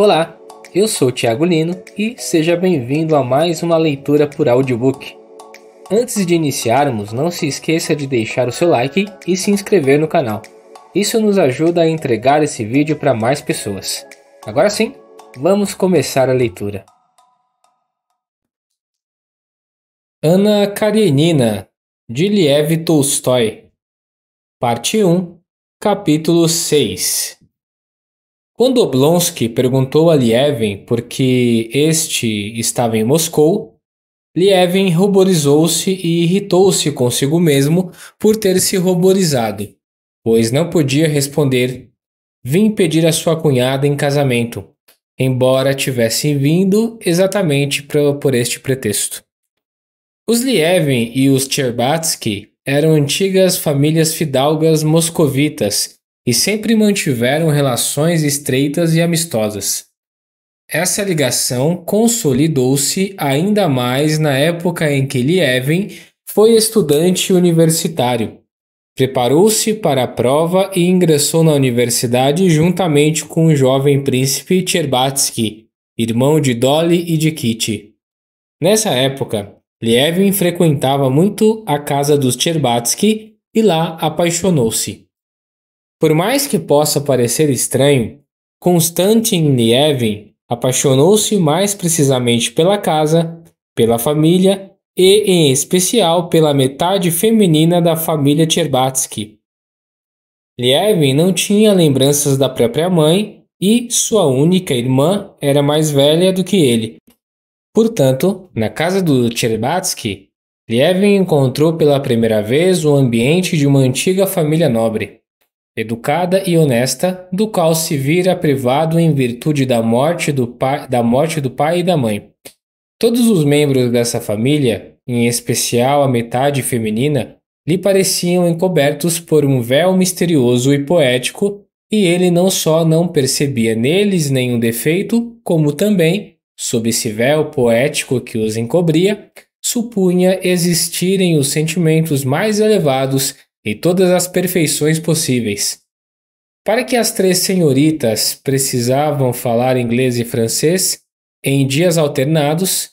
Olá, eu sou o Thiago Lino e seja bem-vindo a mais uma leitura por audiobook. Antes de iniciarmos, não se esqueça de deixar o seu like e se inscrever no canal. Isso nos ajuda a entregar esse vídeo para mais pessoas. Agora sim, vamos começar a leitura. Anna Karenina, de Lev Tolstói. Parte 1, capítulo 6. Quando Oblonsky perguntou a Lievin por que este estava em Moscou, Lievin ruborizou-se e irritou-se consigo mesmo por ter se ruborizado, pois não podia responder: vim pedir a sua cunhada em casamento, embora tivesse vindo exatamente por este pretexto. Os Lievin e os Tcherbatsky eram antigas famílias fidalgas moscovitas e sempre mantiveram relações estreitas e amistosas. Essa ligação consolidou-se ainda mais na época em que Lievin foi estudante universitário. Preparou-se para a prova e ingressou na universidade juntamente com o jovem príncipe Tcherbatsky, irmão de Dolly e de Kitty. Nessa época, Lievin frequentava muito a casa dos Tcherbatsky e lá apaixonou-se. Por mais que possa parecer estranho, Konstantin Lievin apaixonou-se mais precisamente pela casa, pela família e, em especial, pela metade feminina da família Tcherbatsky. Lievin não tinha lembranças da própria mãe e sua única irmã era mais velha do que ele. Portanto, na casa do Tcherbatsky, Lievin encontrou pela primeira vez o ambiente de uma antiga família nobre, educada e honesta, do qual se vira privado em virtude da morte do pai e da mãe. Todos os membros dessa família, em especial a metade feminina, lhe pareciam encobertos por um véu misterioso e poético, e ele não só não percebia neles nenhum defeito, como também, sob esse véu poético que os encobria, supunha existirem os sentimentos mais elevados e todas as perfeições possíveis. Para que as três senhoritas precisavam falar inglês e francês em dias alternados,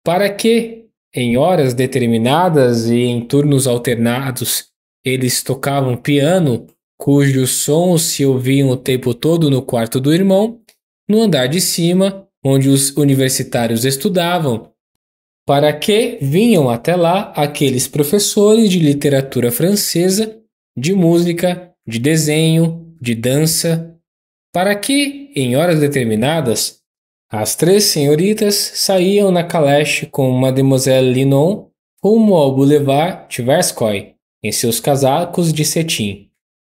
para que, em horas determinadas e em turnos alternados, eles tocavam piano, cujos sons se ouviam o tempo todo no quarto do irmão, no andar de cima, onde os universitários estudavam, para que vinham até lá aqueles professores de literatura francesa, de música, de desenho, de dança, para que, em horas determinadas, as três senhoritas saíam na caleche com Mademoiselle Linon rumo ao Boulevard Tverskoy, em seus casacos de cetim,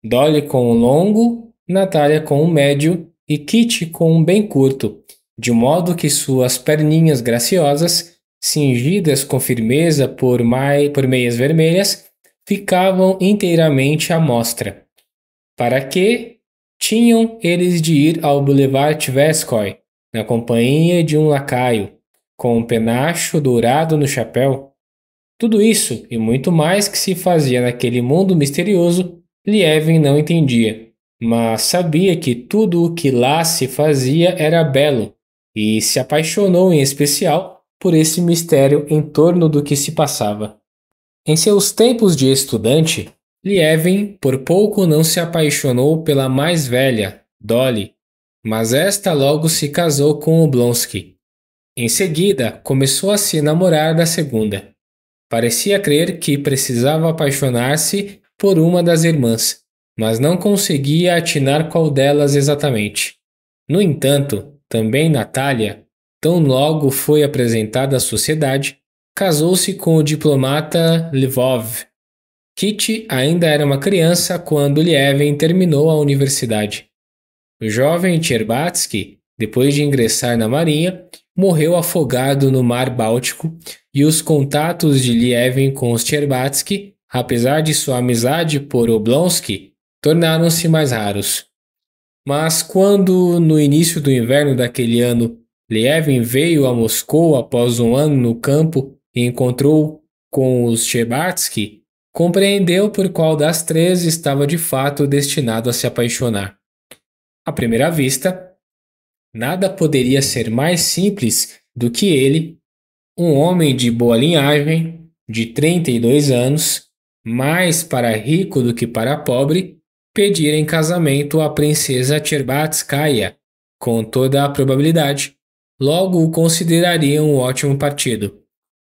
Dolly com o longo, Natalia com o médio e Kitty com o bem curto, de modo que suas perninhas graciosas, cingidas com firmeza por meias vermelhas, ficavam inteiramente à mostra. Para que tinham eles de ir ao Boulevard Tverskoy, na companhia de um lacaio, com um penacho dourado no chapéu? Tudo isso e muito mais que se fazia naquele mundo misterioso, Lievin não entendia, mas sabia que tudo o que lá se fazia era belo, e se apaixonou em especial por esse mistério em torno do que se passava. Em seus tempos de estudante, Lievin por pouco não se apaixonou pela mais velha, Dolly, mas esta logo se casou com Oblonsky. Em seguida, começou a se namorar da segunda. Parecia crer que precisava apaixonar-se por uma das irmãs, mas não conseguia atinar qual delas exatamente. No entanto, também Natalia, tão logo foi apresentada à sociedade, casou-se com o diplomata Lvov. Kitty ainda era uma criança quando Lievin terminou a universidade. O jovem Tcherbatsky, depois de ingressar na marinha, morreu afogado no Mar Báltico e os contatos de Lievin com os Tcherbatsky, apesar de sua amizade por Oblonsky, tornaram-se mais raros. Mas quando, no início do inverno daquele ano, Lievin veio a Moscou após um ano no campo e encontrou com os Tcherbatsky, compreendeu por qual das três estava de fato destinado a se apaixonar. À primeira vista, nada poderia ser mais simples do que ele, um homem de boa linhagem, de 32 anos, mais para rico do que para pobre, pedir em casamento a princesa Tcherbatskaya. Com toda a probabilidade, logo o considerariam um ótimo partido.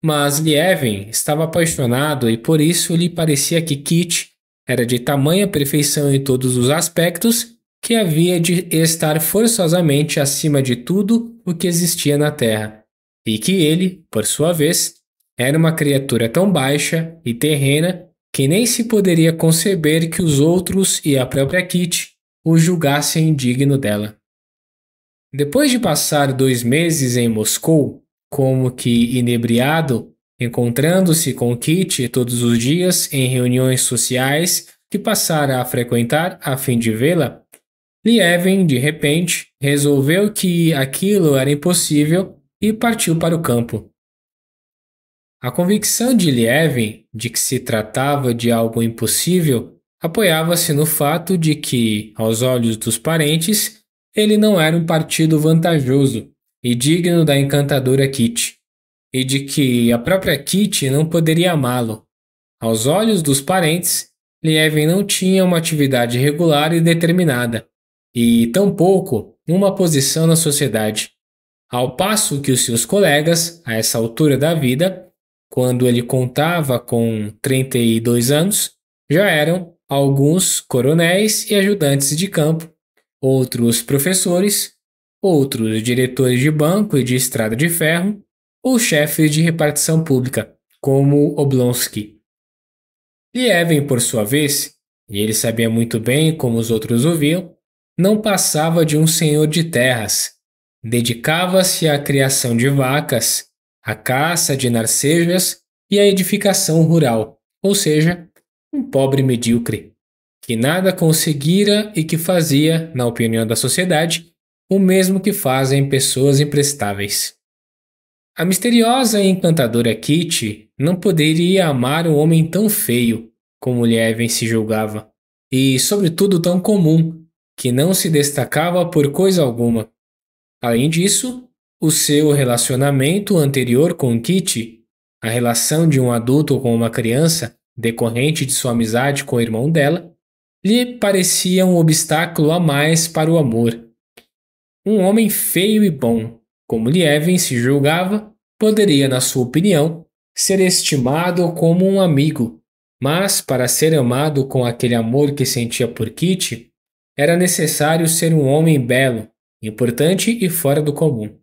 Mas Lievin estava apaixonado e por isso lhe parecia que Kit era de tamanha perfeição em todos os aspectos que havia de estar forçosamente acima de tudo o que existia na Terra, e que ele, por sua vez, era uma criatura tão baixa e terrena que nem se poderia conceber que os outros e a própria Kit o julgassem digno dela. Depois de passar 2 meses em Moscou, como que inebriado, encontrando-se com Kitty todos os dias em reuniões sociais que passara a frequentar a fim de vê-la, Lievin, de repente, resolveu que aquilo era impossível e partiu para o campo. A convicção de Lievin de que se tratava de algo impossível apoiava-se no fato de que, aos olhos dos parentes, ele não era um partido vantajoso e digno da encantadora Kitty, e de que a própria Kitty não poderia amá-lo. Aos olhos dos parentes, Lievin não tinha uma atividade regular e determinada, e tampouco uma posição na sociedade, ao passo que os seus colegas, a essa altura da vida, quando ele contava com 32 anos, já eram alguns coronéis e ajudantes de campo, outros professores, outros diretores de banco e de estrada de ferro, ou chefes de repartição pública, como Oblonsky. Lievin, por sua vez, e ele sabia muito bem como os outros o viam, não passava de um senhor de terras. Dedicava-se à criação de vacas, à caça de narcejas e à edificação rural, ou seja, um pobre medíocre, que nada conseguira e que fazia, na opinião da sociedade, o mesmo que fazem pessoas imprestáveis. A misteriosa e encantadora Kitty não poderia amar um homem tão feio como Lievin se julgava, e, sobretudo, tão comum, que não se destacava por coisa alguma. Além disso, o seu relacionamento anterior com Kitty, a relação de um adulto com uma criança, decorrente de sua amizade com o irmão dela, lhe parecia um obstáculo a mais para o amor. Um homem feio e bom, como Lievin se julgava, poderia, na sua opinião, ser estimado como um amigo, mas para ser amado com aquele amor que sentia por Kitty, era necessário ser um homem belo, importante e fora do comum.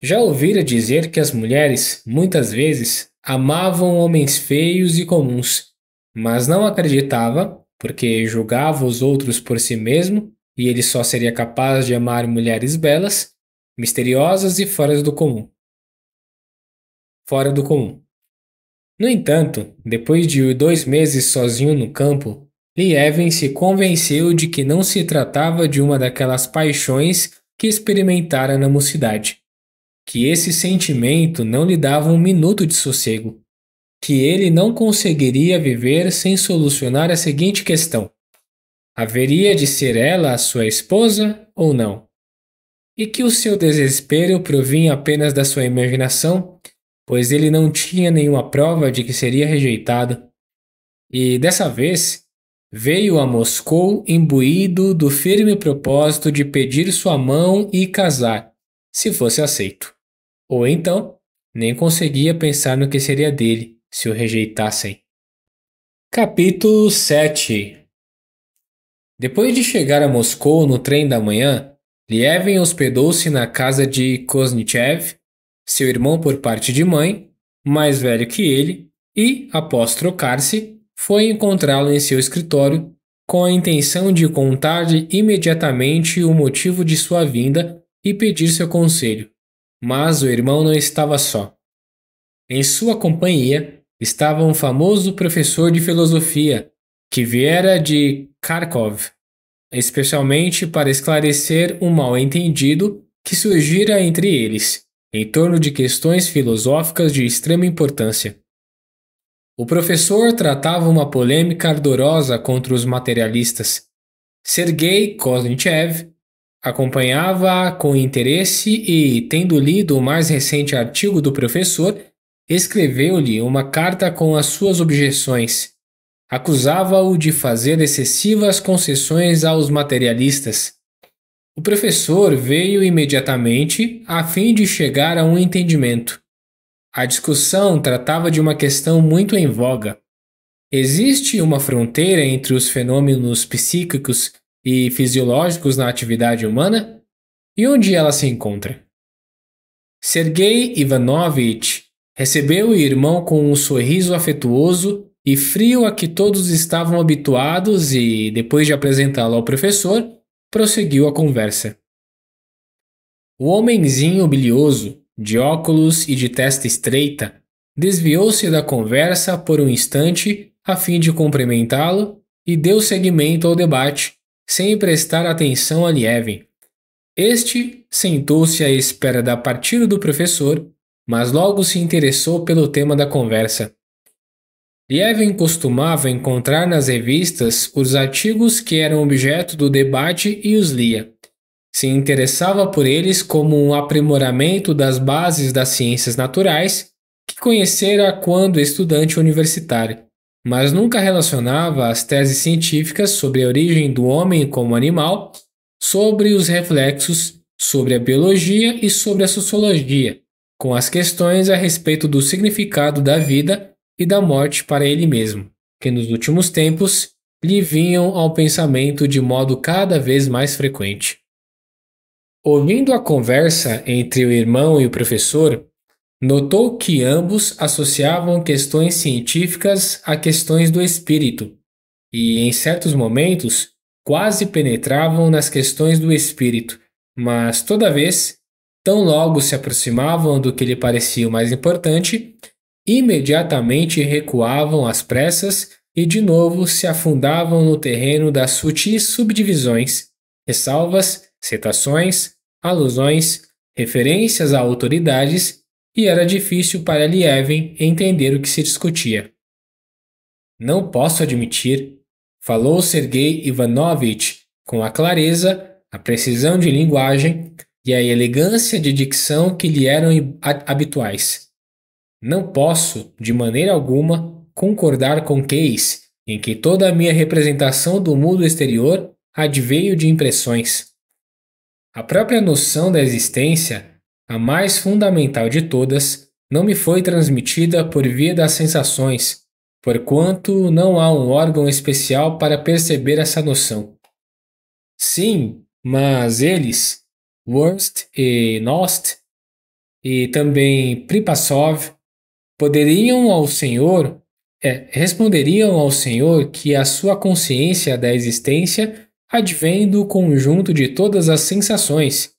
Já ouvira dizer que as mulheres, muitas vezes, amavam homens feios e comuns, mas não acreditava, porque julgava os outros por si mesmo, e ele só seria capaz de amar mulheres belas, misteriosas e fora do comum. Fora do comum. No entanto, depois de 2 meses sozinho no campo, Lievin se convenceu de que não se tratava de uma daquelas paixões que experimentara na mocidade, que esse sentimento não lhe dava um minuto de sossego, que ele não conseguiria viver sem solucionar a seguinte questão: haveria de ser ela a sua esposa ou não? E que o seu desespero provinha apenas da sua imaginação, pois ele não tinha nenhuma prova de que seria rejeitado. E dessa vez, veio a Moscou imbuído do firme propósito de pedir sua mão e casar, se fosse aceito. Ou então, nem conseguia pensar no que seria dele, se o rejeitassem. Capítulo 7. Depois de chegar a Moscou no trem da manhã, Lievin hospedou-se na casa de Koznichev, seu irmão por parte de mãe, mais velho que ele, e, após trocar-se, foi encontrá-lo em seu escritório com a intenção de contar-lhe imediatamente o motivo de sua vinda e pedir seu conselho. Mas o irmão não estava só. Em sua companhia estava um famoso professor de filosofia, que viera de Kharkov, especialmente para esclarecer um mal-entendido que surgira entre eles, em torno de questões filosóficas de extrema importância. O professor tratava uma polêmica ardorosa contra os materialistas. Sergei Koznichev acompanhava-a com interesse e, tendo lido o mais recente artigo do professor, escreveu-lhe uma carta com as suas objeções. Acusava-o de fazer excessivas concessões aos materialistas. O professor veio imediatamente a fim de chegar a um entendimento. A discussão tratava de uma questão muito em voga. Existe uma fronteira entre os fenômenos psíquicos e fisiológicos na atividade humana? E onde ela se encontra? Sergei Ivanovich recebeu o irmão com um sorriso afetuoso e frio a que todos estavam habituados e, depois de apresentá-lo ao professor, prosseguiu a conversa. O homenzinho bilioso, de óculos e de testa estreita, desviou-se da conversa por um instante a fim de cumprimentá-lo e deu seguimento ao debate, sem prestar atenção a Lievin. Este sentou-se à espera da partida do professor, mas logo se interessou pelo tema da conversa. Lievin costumava encontrar nas revistas os artigos que eram objeto do debate e os lia. Se interessava por eles como um aprimoramento das bases das ciências naturais que conhecera quando estudante universitário, mas nunca relacionava as teses científicas sobre a origem do homem como animal, sobre os reflexos, sobre a biologia e sobre a sociologia, com as questões a respeito do significado da vida e da morte para ele mesmo, que nos últimos tempos lhe vinham ao pensamento de modo cada vez mais frequente. Ouvindo a conversa entre o irmão e o professor, notou que ambos associavam questões científicas a questões do espírito e, em certos momentos, quase penetravam nas questões do espírito, mas, toda vez, tão logo se aproximavam do que lhe parecia o mais importante, imediatamente recuavam às pressas e, de novo, se afundavam no terreno das sutis subdivisões, ressalvas, citações, alusões, referências a autoridades, e era difícil para Lievin entender o que se discutia. Não posso admitir, falou Sergei Ivanovich com a clareza, a precisão de linguagem e a elegância de dicção que lhe eram habituais. Não posso, de maneira alguma, concordar com Case em que toda a minha representação do mundo exterior adveio de impressões. A própria noção da existência, a mais fundamental de todas, não me foi transmitida por via das sensações, porquanto não há um órgão especial para perceber essa noção. Sim, mas eles, Wurst e Nost, e também Pripassov, responderiam ao Senhor que a sua consciência da existência advém do conjunto de todas as sensações,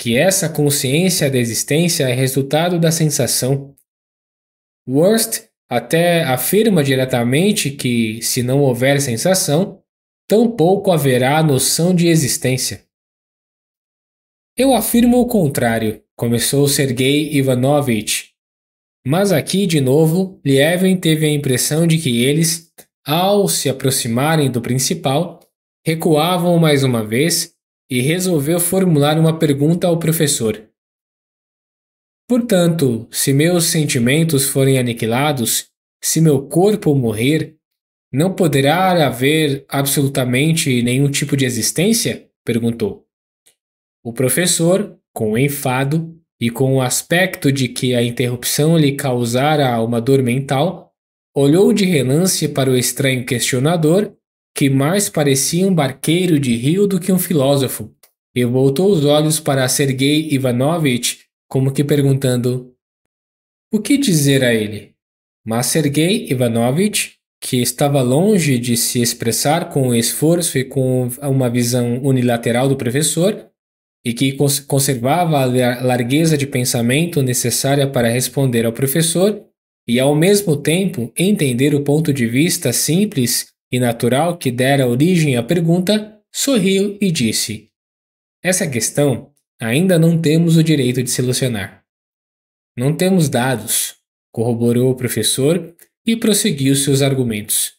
que essa consciência da existência é resultado da sensação. Wurst até afirma diretamente que, se não houver sensação, tampouco haverá noção de existência. Eu afirmo o contrário, começou Sergei Ivanovich. Mas aqui, de novo, Lievin teve a impressão de que eles, ao se aproximarem do principal, recuavam mais uma vez e resolveu formular uma pergunta ao professor. Portanto, se meus sentimentos forem aniquilados, se meu corpo morrer, não poderá haver absolutamente nenhum tipo de existência? Perguntou. O professor, com enfado e com o aspecto de que a interrupção lhe causara uma dor mental, olhou de relance para o estranho questionador, que mais parecia um barqueiro de rio do que um filósofo, e voltou os olhos para Sergei Ivanovich, como que perguntando: o que dizer a ele? Mas Sergei Ivanovich, que estava longe de se expressar com esforço e com uma visão unilateral do professor, e que conservava a largueza de pensamento necessária para responder ao professor e, ao mesmo tempo, entender o ponto de vista simples e natural que dera origem à pergunta, sorriu e disse: essa questão ainda não temos o direito de solucionar. Não temos dados, corroborou o professor e prosseguiu seus argumentos.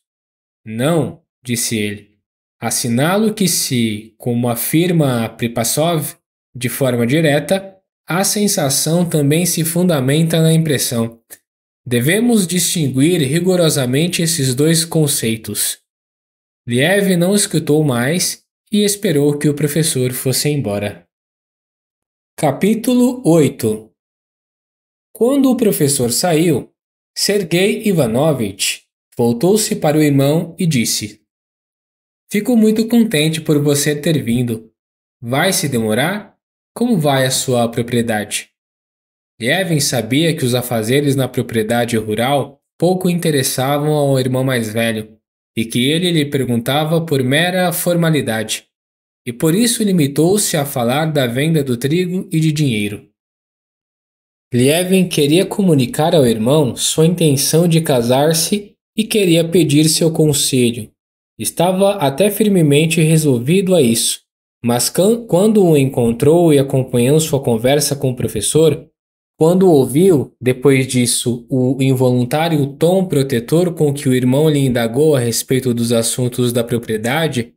Não, disse ele. Assinalo que se, como afirma Pripassov, de forma direta, a sensação também se fundamenta na impressão. Devemos distinguir rigorosamente esses dois conceitos. Liev não escutou mais e esperou que o professor fosse embora. Capítulo 8. Quando o professor saiu, Sergei Ivanovich voltou-se para o irmão e disse: Fico muito contente por você ter vindo. Vai se demorar? Como vai a sua propriedade? Lievin sabia que os afazeres na propriedade rural pouco interessavam ao irmão mais velho e que ele lhe perguntava por mera formalidade, e por isso limitou-se a falar da venda do trigo e de dinheiro. Lievin queria comunicar ao irmão sua intenção de casar-se e queria pedir seu conselho. Estava até firmemente resolvido a isso, mas quando o encontrou e acompanhou sua conversa com o professor, quando ouviu, depois disso, o involuntário tom protetor com que o irmão lhe indagou a respeito dos assuntos da propriedade,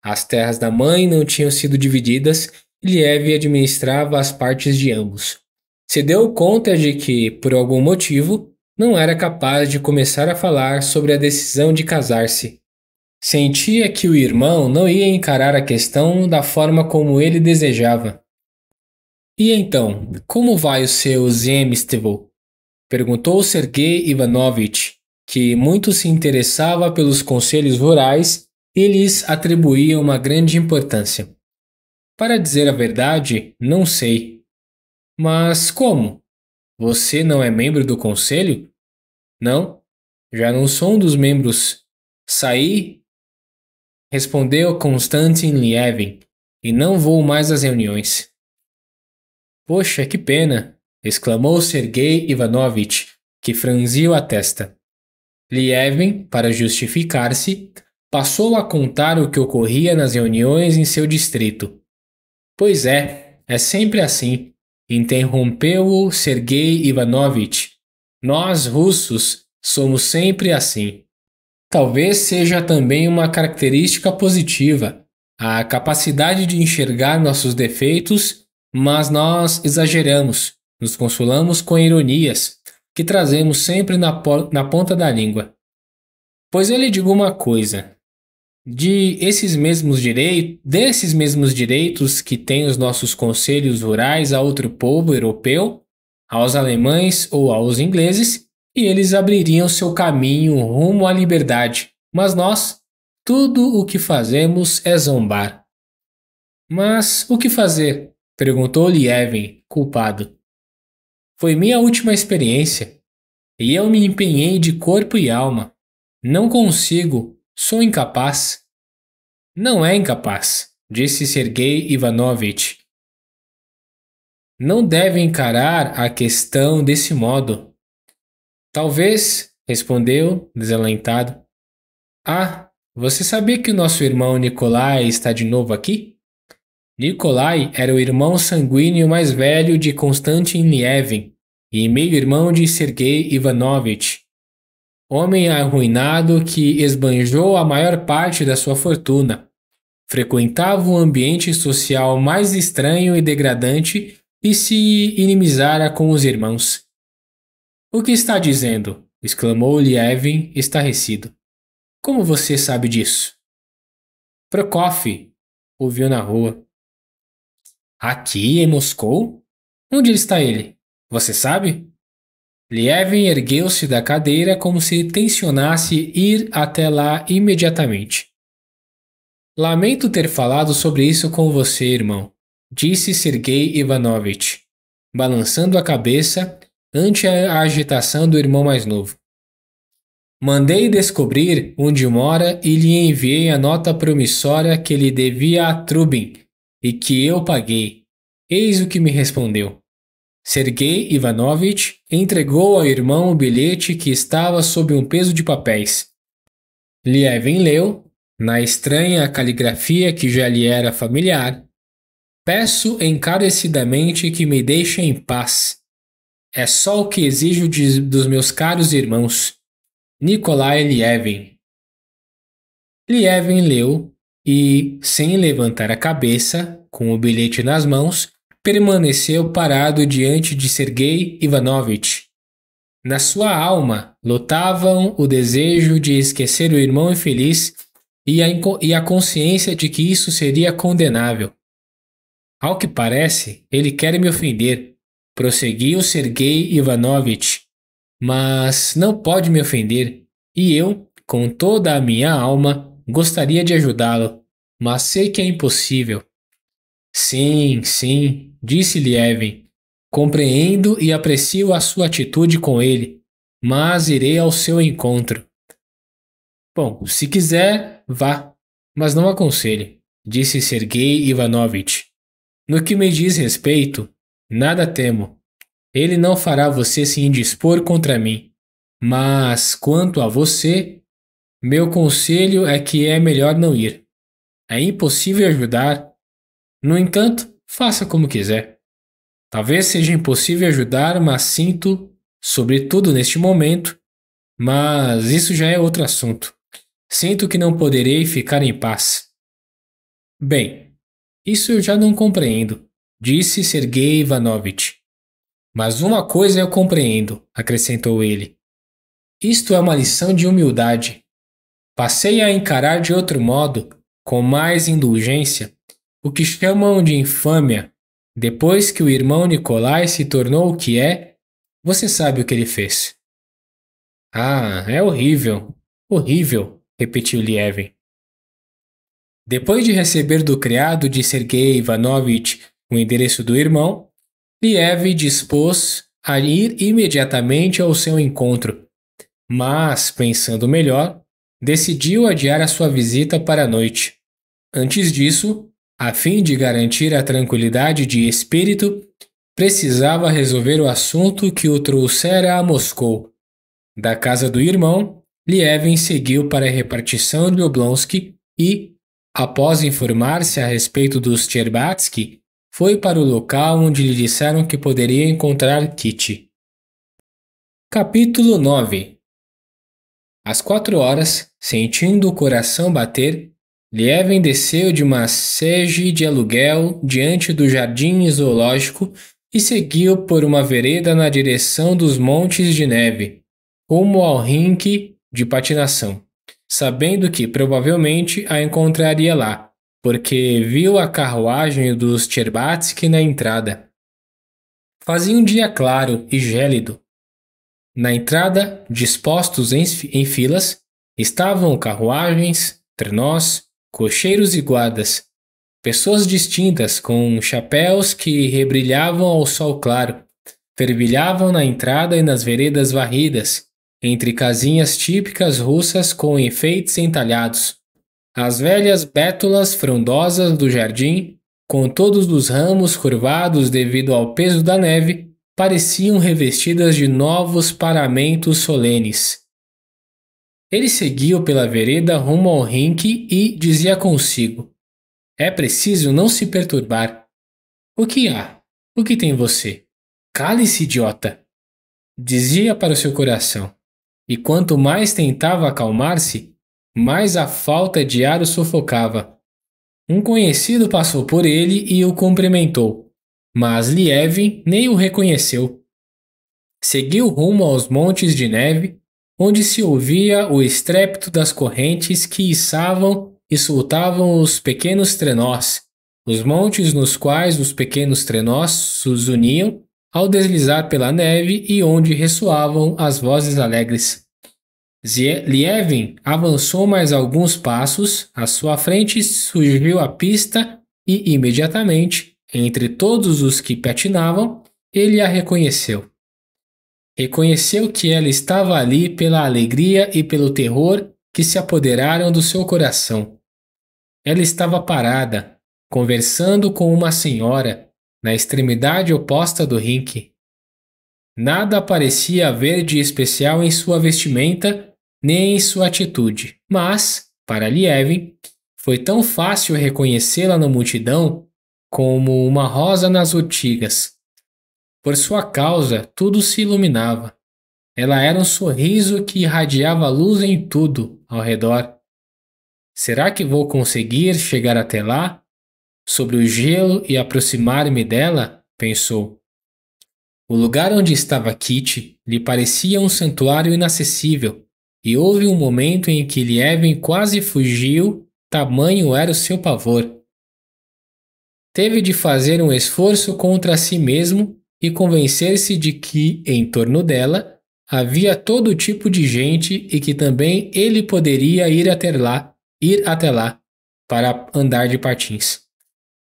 as terras da mãe não tinham sido divididas e Liev administrava as partes de ambos. Se deu conta de que, por algum motivo, não era capaz de começar a falar sobre a decisão de casar-se. Sentia que o irmão não ia encarar a questão da forma como ele desejava. E então, como vai o seu Zemstevo? Perguntou Sergei Ivanovich, que muito se interessava pelos conselhos rurais e lhes atribuía uma grande importância. Para dizer a verdade, não sei. Mas como? Você não é membro do conselho? Não, já não sou um dos membros. Saí, respondeu Konstantin Lievin, e não vou mais às reuniões. Poxa, que pena! Exclamou Sergei Ivanovich, que franziu a testa. Lievin, para justificar-se, passou a contar o que ocorria nas reuniões em seu distrito. Pois é sempre assim. Interrompeu-o Sergei Ivanovich. Nós, russos, somos sempre assim. Talvez seja também uma característica positiva, a capacidade de enxergar nossos defeitos, mas nós exageramos, nos consolamos com ironias, que trazemos sempre na ponta da língua. Pois eu lhe digo uma coisa. Desses mesmos direitos que têm os nossos conselhos rurais a outro povo europeu, aos alemães ou aos ingleses, e eles abririam seu caminho rumo à liberdade. Mas nós, tudo o que fazemos é zombar. Mas o que fazer? Perguntou Lievin, culpado. Foi minha última experiência, e eu me empenhei de corpo e alma. Não consigo. Sou incapaz. Não é incapaz, disse Sergei Ivanovich. Não deve encarar a questão desse modo. Talvez, respondeu, desalentado. Ah, você sabia que o nosso irmão Nikolai está de novo aqui? Nikolai era o irmão sanguíneo mais velho de Konstantin Lievin e meio-irmão de Sergei Ivanovich. Homem arruinado que esbanjou a maior parte da sua fortuna. Frequentava o ambiente social mais estranho e degradante e se inimizara com os irmãos. O que está dizendo? Exclamou Lievin, estarrecido. Como você sabe disso? Prokofiev, ouviu na rua. Aqui em Moscou? Onde está ele? Você sabe? Lievin ergueu-se da cadeira como se tensionasse ir até lá imediatamente. Lamento ter falado sobre isso com você, irmão, disse Sergei Ivanovich, balançando a cabeça ante a agitação do irmão mais novo. Mandei descobrir onde mora e lhe enviei a nota promissória que lhe devia a Trubin e que eu paguei. Eis o que me respondeu. Sergei Ivanovich entregou ao irmão o bilhete que estava sob um peso de papéis. Lievin leu, na estranha caligrafia que já lhe era familiar: Peço encarecidamente que me deixem em paz. É só o que exijo dos meus caros irmãos. Nikolai Lievin. Lievin leu, e, sem levantar a cabeça, com o bilhete nas mãos, permaneceu parado diante de Sergei Ivanovich. Na sua alma lutavam o desejo de esquecer o irmão infeliz e a consciência de que isso seria condenável. Ao que parece, ele quer me ofender, prosseguiu Sergei Ivanovich, mas não pode me ofender, e eu, com toda a minha alma, gostaria de ajudá-lo, mas sei que é impossível. Sim, sim, disse Lievin. Compreendo e aprecio a sua atitude com ele, mas irei ao seu encontro. Bom, se quiser, vá, mas não aconselho, disse Sergei Ivanovich. No que me diz respeito, nada temo. Ele não fará você se indispor contra mim. Mas quanto a você, meu conselho é que é melhor não ir. É impossível ajudar. No entanto, faça como quiser. Talvez seja impossível ajudar, mas sinto, sobretudo neste momento, mas isso já é outro assunto. Sinto que não poderei ficar em paz. Bem, isso eu já não compreendo, disse Sergei Ivanovich. Mas uma coisa eu compreendo, acrescentou ele. Isto é uma lição de humildade. Passei a encarar de outro modo, com mais indulgência, o que chamam de infâmia. Depois que o irmão Nikolai se tornou o que é, você sabe o que ele fez. Ah, é horrível, horrível, repetiu Lievin. Depois de receber do criado de Sergei Ivanovich o endereço do irmão, Liev dispôs a ir imediatamente ao seu encontro, mas, pensando melhor, decidiu adiar a sua visita para a noite. Antes disso, a fim de garantir a tranquilidade de espírito, precisava resolver o assunto que o trouxera a Moscou. Da casa do irmão, Lievin seguiu para a repartição de Oblonsky e, após informar-se a respeito dos Tcherbatsky, foi para o local onde lhe disseram que poderia encontrar Kitty. Capítulo 9. Às 4 horas, sentindo o coração bater, Lievin desceu de uma sege de aluguel diante do jardim zoológico e seguiu por uma vereda na direção dos montes de neve, rumo ao rink de patinação, sabendo que provavelmente a encontraria lá, porque viu a carruagem dos Tcherbatsky na entrada. Fazia um dia claro e gélido. Na entrada, dispostos em filas, estavam carruagens, trenós, cocheiros e guardas, pessoas distintas com chapéus que rebrilhavam ao sol claro, fervilhavam na entrada e nas veredas varridas, entre casinhas típicas russas com enfeites entalhados. As velhas bétulas frondosas do jardim, com todos os ramos curvados devido ao peso da neve, pareciam revestidas de novos paramentos solenes. Ele seguiu pela vereda rumo ao rink e dizia consigo: é preciso não se perturbar. O que há? O que tem você? Cale-se, idiota! Dizia para o seu coração. E quanto mais tentava acalmar-se, mais a falta de ar o sufocava. Um conhecido passou por ele e o cumprimentou, mas Lievin nem o reconheceu. Seguiu rumo aos montes de neve, onde se ouvia o estrépito das correntes que içavam e soltavam os pequenos trenós, os montes nos quais os pequenos trenós se uniam ao deslizar pela neve e onde ressoavam as vozes alegres. Lievin avançou mais alguns passos, à sua frente surgiu a pista e, imediatamente, entre todos os que patinavam, ele a reconheceu. Reconheceu que ela estava ali pela alegria e pelo terror que se apoderaram do seu coração. Ela estava parada, conversando com uma senhora, na extremidade oposta do rink. Nada parecia haver de especial em sua vestimenta nem em sua atitude, mas, para Lievin, foi tão fácil reconhecê-la na multidão como uma rosa nas urtigas. Por sua causa, tudo se iluminava. Ela era um sorriso que irradiava luz em tudo ao redor. Será que vou conseguir chegar até lá, sobre o gelo e aproximar-me dela? Pensou. O lugar onde estava Kitty lhe parecia um santuário inacessível, e houve um momento em que Lieven quase fugiu, tamanho era o seu pavor. Teve de fazer um esforço contra si mesmo e convencer-se de que, em torno dela, havia todo tipo de gente e que também ele poderia ir até lá, para andar de patins.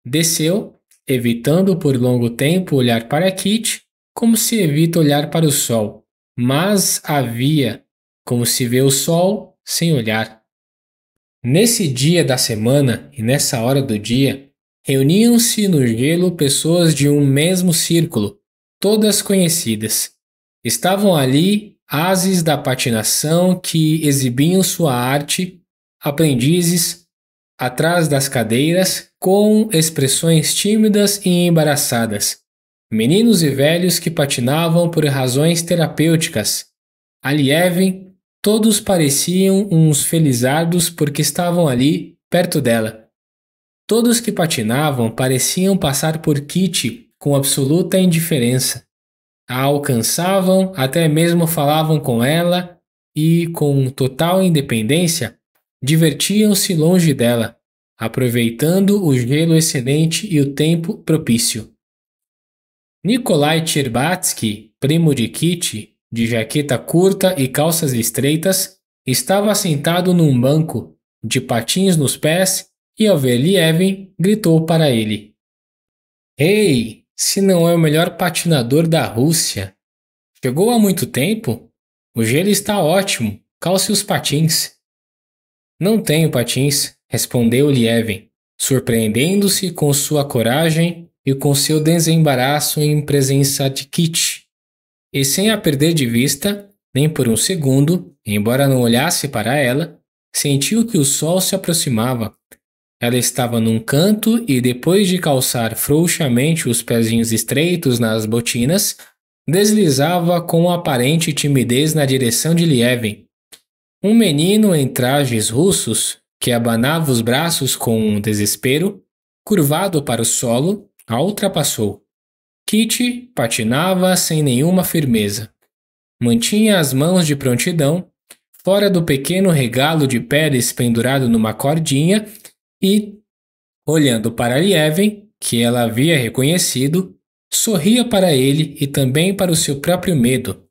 Desceu, evitando por longo tempo olhar para Kitty, como se evita olhar para o sol, mas havia, como se vê o sol sem olhar. Nesse dia da semana e nessa hora do dia, reuniam-se no gelo pessoas de um mesmo círculo, todas conhecidas. Estavam ali ases da patinação que exibiam sua arte, aprendizes, atrás das cadeiras, com expressões tímidas e embaraçadas. Meninos e velhos que patinavam por razões terapêuticas. A Lieven, todos pareciam uns felizardos porque estavam ali, perto dela. Todos que patinavam pareciam passar por Kitty com absoluta indiferença. A alcançavam, até mesmo falavam com ela e, com total independência, divertiam-se longe dela, aproveitando o gelo excelente e o tempo propício. Nikolai Tcherbatsky, primo de Kitty, de jaqueta curta e calças estreitas, estava sentado num banco, de patins nos pés, e ao ver Lieven, gritou para ele: Ei, se não é o melhor patinador da Rússia! Chegou há muito tempo? O gelo está ótimo, calce os patins. Não tenho patins, respondeu Lieven, surpreendendo-se com sua coragem e com seu desembaraço em presença de Kitty. E sem a perder de vista, nem por um segundo, embora não olhasse para ela, sentiu que o sol se aproximava. Ela estava num canto e, depois de calçar frouxamente os pezinhos estreitos nas botinas, deslizava com aparente timidez na direção de Lieven. Um menino em trajes russos, que abanava os braços com desespero, curvado para o solo, a ultrapassou. Kitty patinava sem nenhuma firmeza. Mantinha as mãos de prontidão, fora do pequeno regalo de peles pendurado numa cordinha e, olhando para Lieven, que ela havia reconhecido, sorria para ele e também para o seu próprio medo.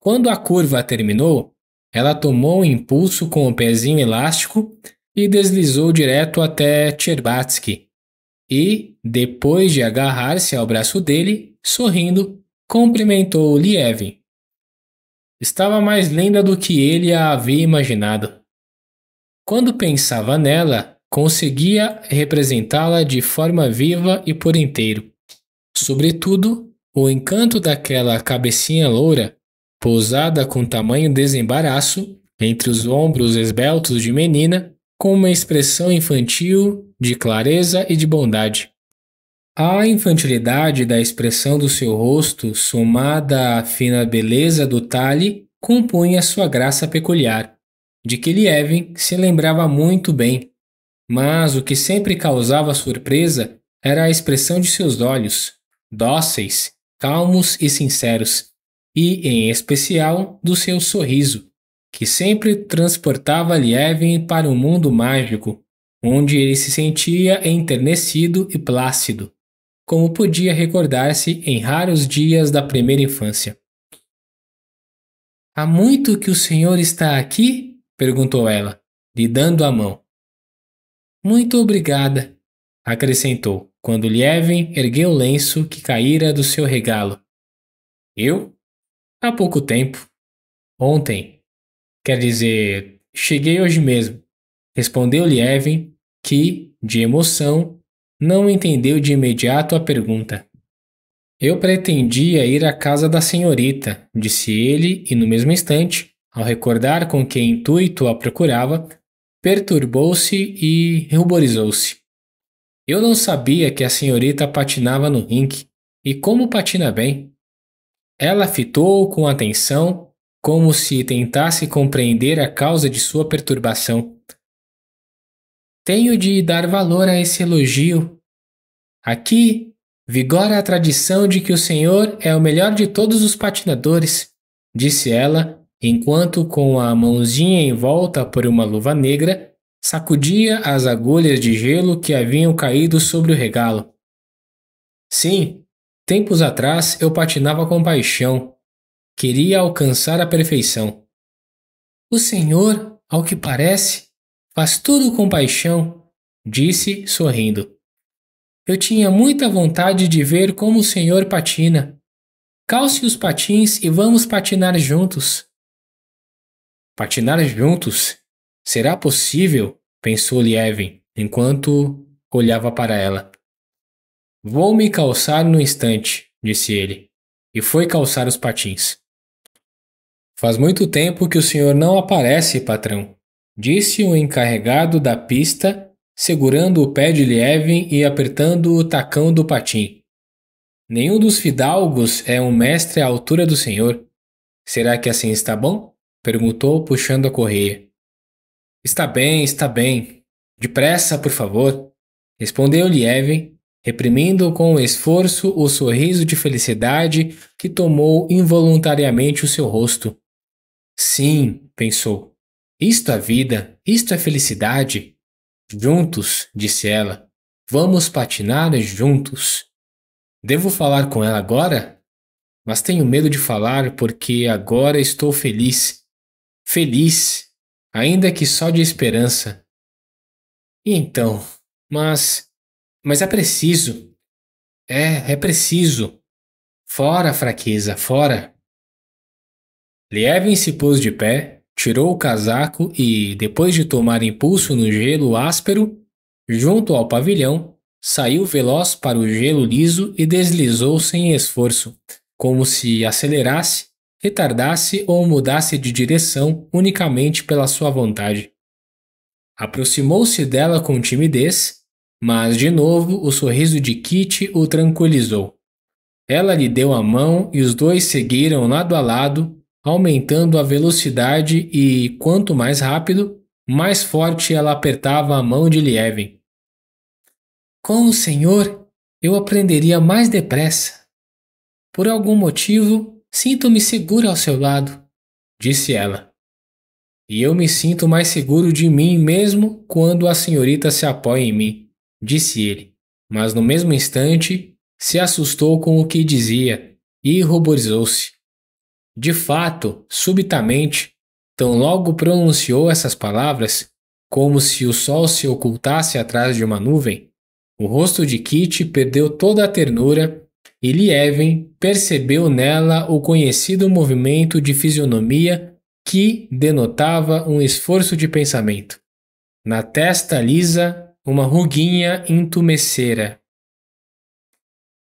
Quando a curva terminou, ela tomou um impulso com o pezinho elástico e deslizou direto até Tcherbatsky. E, depois de agarrar-se ao braço dele, sorrindo, cumprimentou Lieven. Estava mais linda do que ele a havia imaginado. Quando pensava nela, conseguia representá-la de forma viva e por inteiro. Sobretudo, o encanto daquela cabecinha loura, pousada com tamanho desembaraço, entre os ombros esbeltos de menina, com uma expressão infantil, de clareza e de bondade. A infantilidade da expressão do seu rosto, somada à fina beleza do talhe, compunha sua graça peculiar, de que Lieven se lembrava muito bem, mas o que sempre causava surpresa era a expressão de seus olhos, dóceis, calmos e sinceros, e, em especial, do seu sorriso, que sempre transportava Lieven para um mundo mágico, onde ele se sentia enternecido e plácido, como podia recordar-se em raros dias da primeira infância. Há muito que o senhor está aqui? Perguntou ela, lhe dando a mão. Muito obrigada, acrescentou, quando Lieven ergueu o lenço que caíra do seu regalo. Eu? Há pouco tempo. Ontem. Quer dizer, cheguei hoje mesmo, respondeu Lieven, que, de emoção, não entendeu de imediato a pergunta. Eu pretendia ir à casa da senhorita, disse ele, e no mesmo instante, ao recordar com que intuito a procurava, perturbou-se e ruborizou-se. Eu não sabia que a senhorita patinava no rink, e como patina bem. Ela fitou com atenção, como se tentasse compreender a causa de sua perturbação. Tenho de dar valor a esse elogio. Aqui vigora a tradição de que o senhor é o melhor de todos os patinadores, disse ela, enquanto com a mãozinha envolta por uma luva negra, sacudia as agulhas de gelo que haviam caído sobre o regalo. Sim, tempos atrás eu patinava com paixão. Queria alcançar a perfeição. O senhor, ao que parece, faz tudo com paixão, disse, sorrindo. Eu tinha muita vontade de ver como o senhor patina. Calce os patins e vamos patinar juntos. Patinar juntos? Será possível? Pensou Lievin, enquanto olhava para ela. Vou me calçar no instante, disse ele, e foi calçar os patins. Faz muito tempo que o senhor não aparece, patrão, disse o encarregado da pista, segurando o pé de Lievin e apertando o tacão do patim. Nenhum dos fidalgos é um mestre à altura do senhor. Será que assim está bom? Perguntou, puxando a correia. Está bem, está bem. Depressa, por favor, respondeu Lievin, reprimindo com esforço o sorriso de felicidade que tomou involuntariamente o seu rosto. Sim, pensou. Isto é vida, isto é felicidade. Juntos, disse ela. Vamos patinar juntos. Devo falar com ela agora? Mas tenho medo de falar porque agora estou feliz. Feliz, ainda que só de esperança. E então, mas é preciso. É preciso. Fora, fraqueza, fora. Lievin se pôs de pé, tirou o casaco e, depois de tomar impulso no gelo áspero, junto ao pavilhão, saiu veloz para o gelo liso e deslizou sem esforço, como se acelerasse, retardasse ou mudasse de direção unicamente pela sua vontade. Aproximou-se dela com timidez, mas de novo o sorriso de Kitty o tranquilizou. Ela lhe deu a mão e os dois seguiram lado a lado, aumentando a velocidade e, quanto mais rápido, mais forte ela apertava a mão de Lievin. Com o senhor, eu aprenderia mais depressa. Por algum motivo, sinto-me segura ao seu lado, disse ela. E eu me sinto mais seguro de mim mesmo quando a senhorita se apoia em mim, disse ele, mas no mesmo instante se assustou com o que dizia e ruborizou-se. De fato, subitamente, tão logo pronunciou essas palavras, como se o sol se ocultasse atrás de uma nuvem, o rosto de Kitty perdeu toda a ternura e Lievin percebeu nela o conhecido movimento de fisionomia que denotava um esforço de pensamento. Na testa lisa, uma ruguinha entumecera.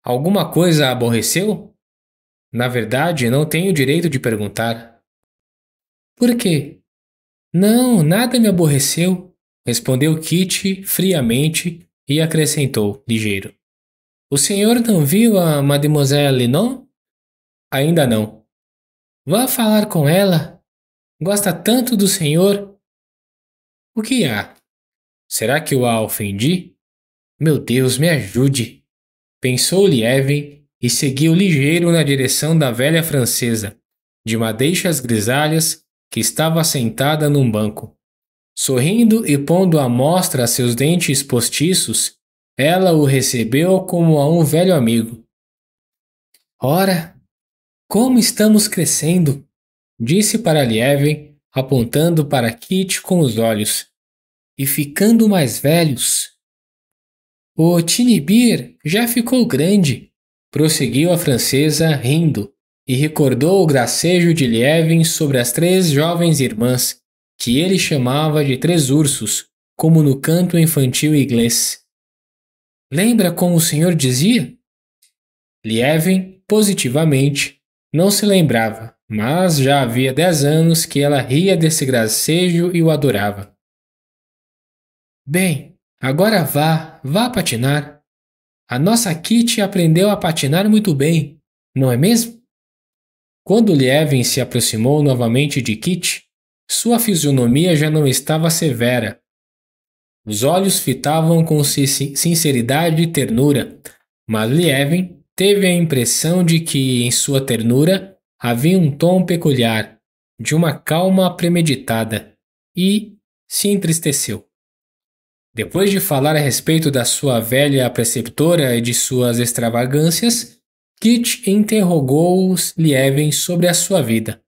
Alguma coisa a aborreceu? Na verdade, não tenho direito de perguntar. Por quê? Não, nada me aborreceu, respondeu Kitty friamente e acrescentou, ligeiro. O senhor não viu a Mademoiselle Linon? Ainda não. Vá falar com ela. Gosta tanto do senhor. O que há? Será que eu a ofendi? Meu Deus, me ajude! Pensou Lievin e seguiu ligeiro na direção da velha francesa, de madeixas grisalhas, que estava sentada num banco. Sorrindo e pondo à mostra seus dentes postiços, ela o recebeu como a um velho amigo. Ora, como estamos crescendo! Disse para Lievin, apontando para Kitty com os olhos. E ficando mais velhos. O Tinibir já ficou grande, prosseguiu a francesa, rindo, e recordou o gracejo de Lievin sobre as 3 jovens irmãs, que ele chamava de 3 ursos, como no canto infantil inglês. Lembra como o senhor dizia? Lievin, positivamente, não se lembrava, mas já havia 10 anos que ela ria desse gracejo e o adorava. Bem, agora vá patinar. A nossa Kitty aprendeu a patinar muito bem, não é mesmo? Quando Lievin se aproximou novamente de Kitty, sua fisionomia já não estava severa. Os olhos fitavam com sinceridade e ternura, mas Lievin teve a impressão de que em sua ternura havia um tom peculiar, de uma calma premeditada, e se entristeceu. Depois de falar a respeito da sua velha preceptora e de suas extravagâncias, Kit interrogou Lievin sobre a sua vida.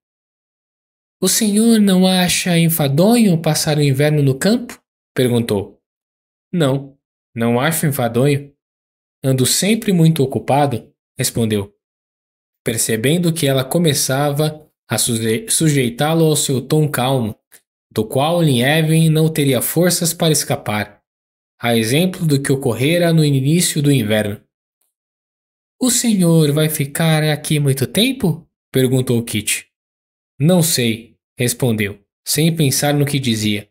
O senhor não acha enfadonho passar o inverno no campo? Perguntou. Não, não acho enfadonho. Ando sempre muito ocupado, respondeu, percebendo que ela começava a sujeitá-lo ao seu tom calmo, do qual Lievin não teria forças para escapar, a exemplo do que ocorrera no início do inverno. O senhor vai ficar aqui muito tempo? Perguntou Kit. Não sei, respondeu, sem pensar no que dizia.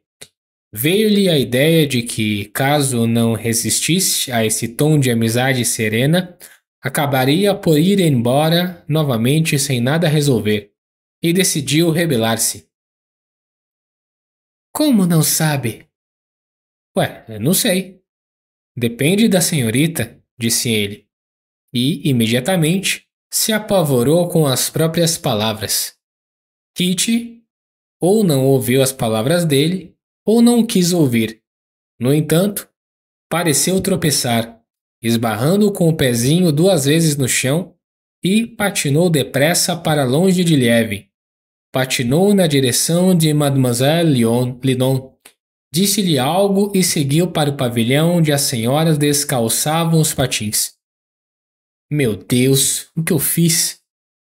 Veio-lhe a ideia de que, caso não resistisse a esse tom de amizade serena, acabaria por ir embora novamente sem nada resolver, e decidiu rebelar-se. Como não sabe? Ué, não sei. Depende da senhorita, disse ele, e, imediatamente, se apavorou com as próprias palavras. Kitty ou não ouviu as palavras dele, ou não quis ouvir. No entanto, pareceu tropeçar, esbarrando com o pezinho 2 vezes no chão e patinou depressa para longe de Lievin. Patinou na direção de Mademoiselle Linon. Disse-lhe algo e seguiu para o pavilhão onde as senhoras descalçavam os patins. Meu Deus, o que eu fiz?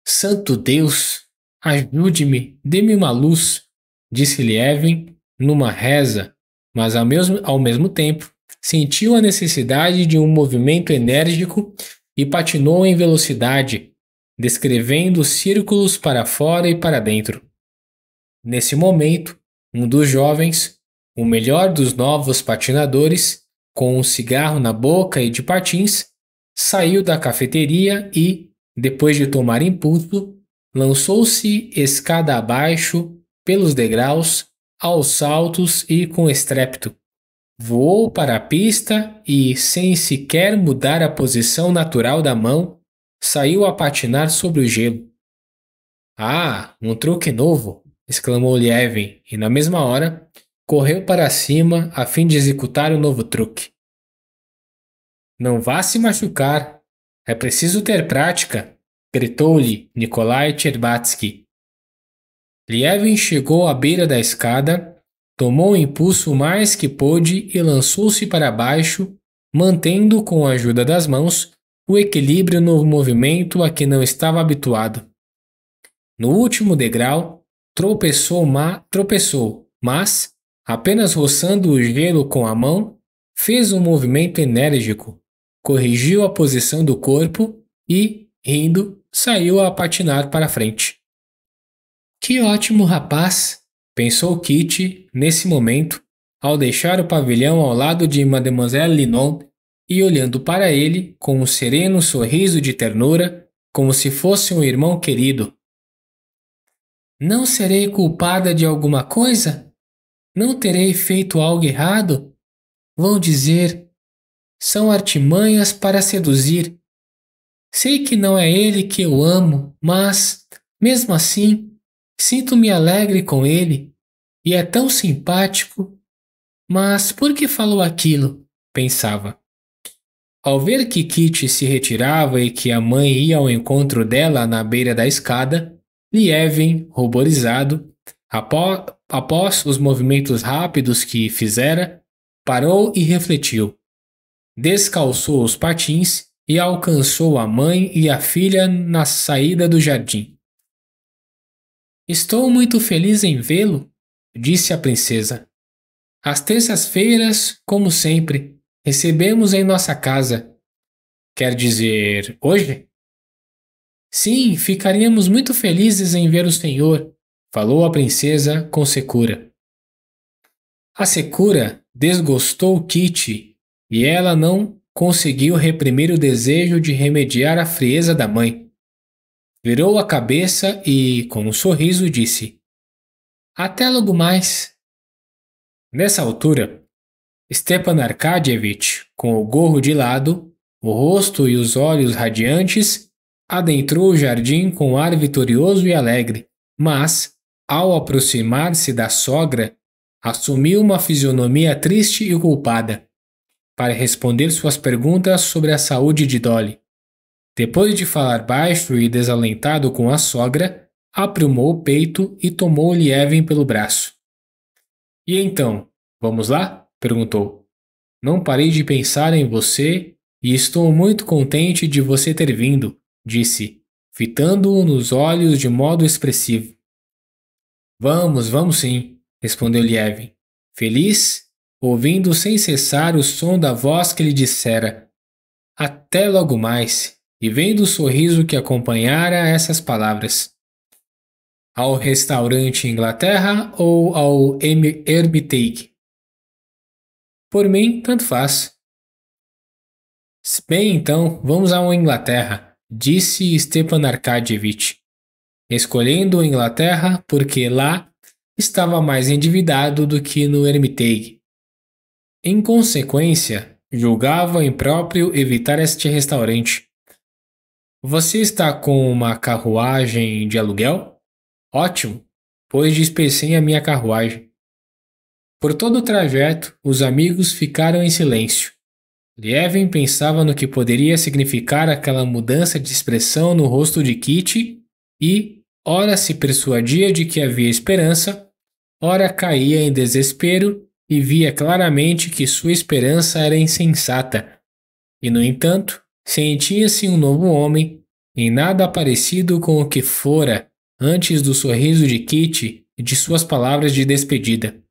Santo Deus, ajude-me, dê-me uma luz, disse Lievin numa reza, mas ao mesmo tempo sentiu a necessidade de um movimento enérgico e patinou em velocidade, descrevendo círculos para fora e para dentro. Nesse momento, um dos jovens, o melhor dos novos patinadores, com um cigarro na boca e de patins, saiu da cafeteria e, depois de tomar impulso, lançou-se escada abaixo, pelos degraus, aos saltos e com estrépito. Voou para a pista e, sem sequer mudar a posição natural da mão, saiu a patinar sobre o gelo. Ah, um truque novo! Exclamou Lievin e, na mesma hora, correu para cima a fim de executar o novo truque. Não vá se machucar. É preciso ter prática, gritou-lhe Nikolai Tcherbatsky. Lievin chegou à beira da escada, tomou o impulso mais que pôde e lançou-se para baixo, mantendo com a ajuda das mãos o equilíbrio no movimento a que não estava habituado. No último degrau, tropeçou, mas, apenas roçando o gelo com a mão, fez um movimento enérgico, corrigiu a posição do corpo e, rindo, saiu a patinar para frente. Que ótimo rapaz! Pensou Kitty nesse momento, ao deixar o pavilhão ao lado de Mademoiselle Linon e olhando para ele com um sereno sorriso de ternura, como se fosse um irmão querido. Não serei culpada de alguma coisa? Não terei feito algo errado? Vão dizer, são artimanhas para seduzir. Sei que não é ele que eu amo, mas, mesmo assim, sinto-me alegre com ele, e é tão simpático. Mas por que falou aquilo? Pensava. Ao ver que Kitty se retirava e que a mãe ia ao encontro dela na beira da escada, Lievin, ruborizado, após os movimentos rápidos que fizera, parou e refletiu. Descalçou os patins e alcançou a mãe e a filha na saída do jardim. Estou muito feliz em vê-lo, disse a princesa. Às terças-feiras, como sempre, recebemos em nossa casa. Quer dizer, hoje? Sim, ficaríamos muito felizes em ver o senhor, falou a princesa com secura. A secura desgostou Kitty e ela não conseguiu reprimir o desejo de remediar a frieza da mãe. Virou a cabeça e, com um sorriso, disse: Até logo mais. Nessa altura, Stepan Arkadyevitch, com o gorro de lado, o rosto e os olhos radiantes, adentrou o jardim com ar vitorioso e alegre, mas, ao aproximar-se da sogra, assumiu uma fisionomia triste e culpada, para responder suas perguntas sobre a saúde de Dolly. Depois de falar baixo e desalentado com a sogra, aprumou o peito e tomou Lievin pelo braço. E então, vamos lá? Perguntou. Não parei de pensar em você e estou muito contente de você ter vindo, disse, fitando-o nos olhos de modo expressivo. Vamos sim, respondeu Lievin, feliz, ouvindo sem cessar o som da voz que lhe dissera até logo mais, e vendo o sorriso que acompanhara essas palavras. Ao restaurante Inglaterra ou ao Hermitage? Por mim, tanto faz. Bem, então, vamos ao Inglaterra, disse Stepan Arkadyevitch, escolhendo Inglaterra porque lá estava mais endividado do que no Hermitage. Em consequência, julgava impróprio evitar este restaurante. Você está com uma carruagem de aluguel? Ótimo, pois dispensei a minha carruagem. Por todo o trajeto, os amigos ficaram em silêncio. Lievin pensava no que poderia significar aquela mudança de expressão no rosto de Kitty e, ora se persuadia de que havia esperança, ora caía em desespero e via claramente que sua esperança era insensata. E, no entanto, sentia-se um novo homem, em nada parecido com o que fora antes do sorriso de Kitty e de suas palavras de despedida.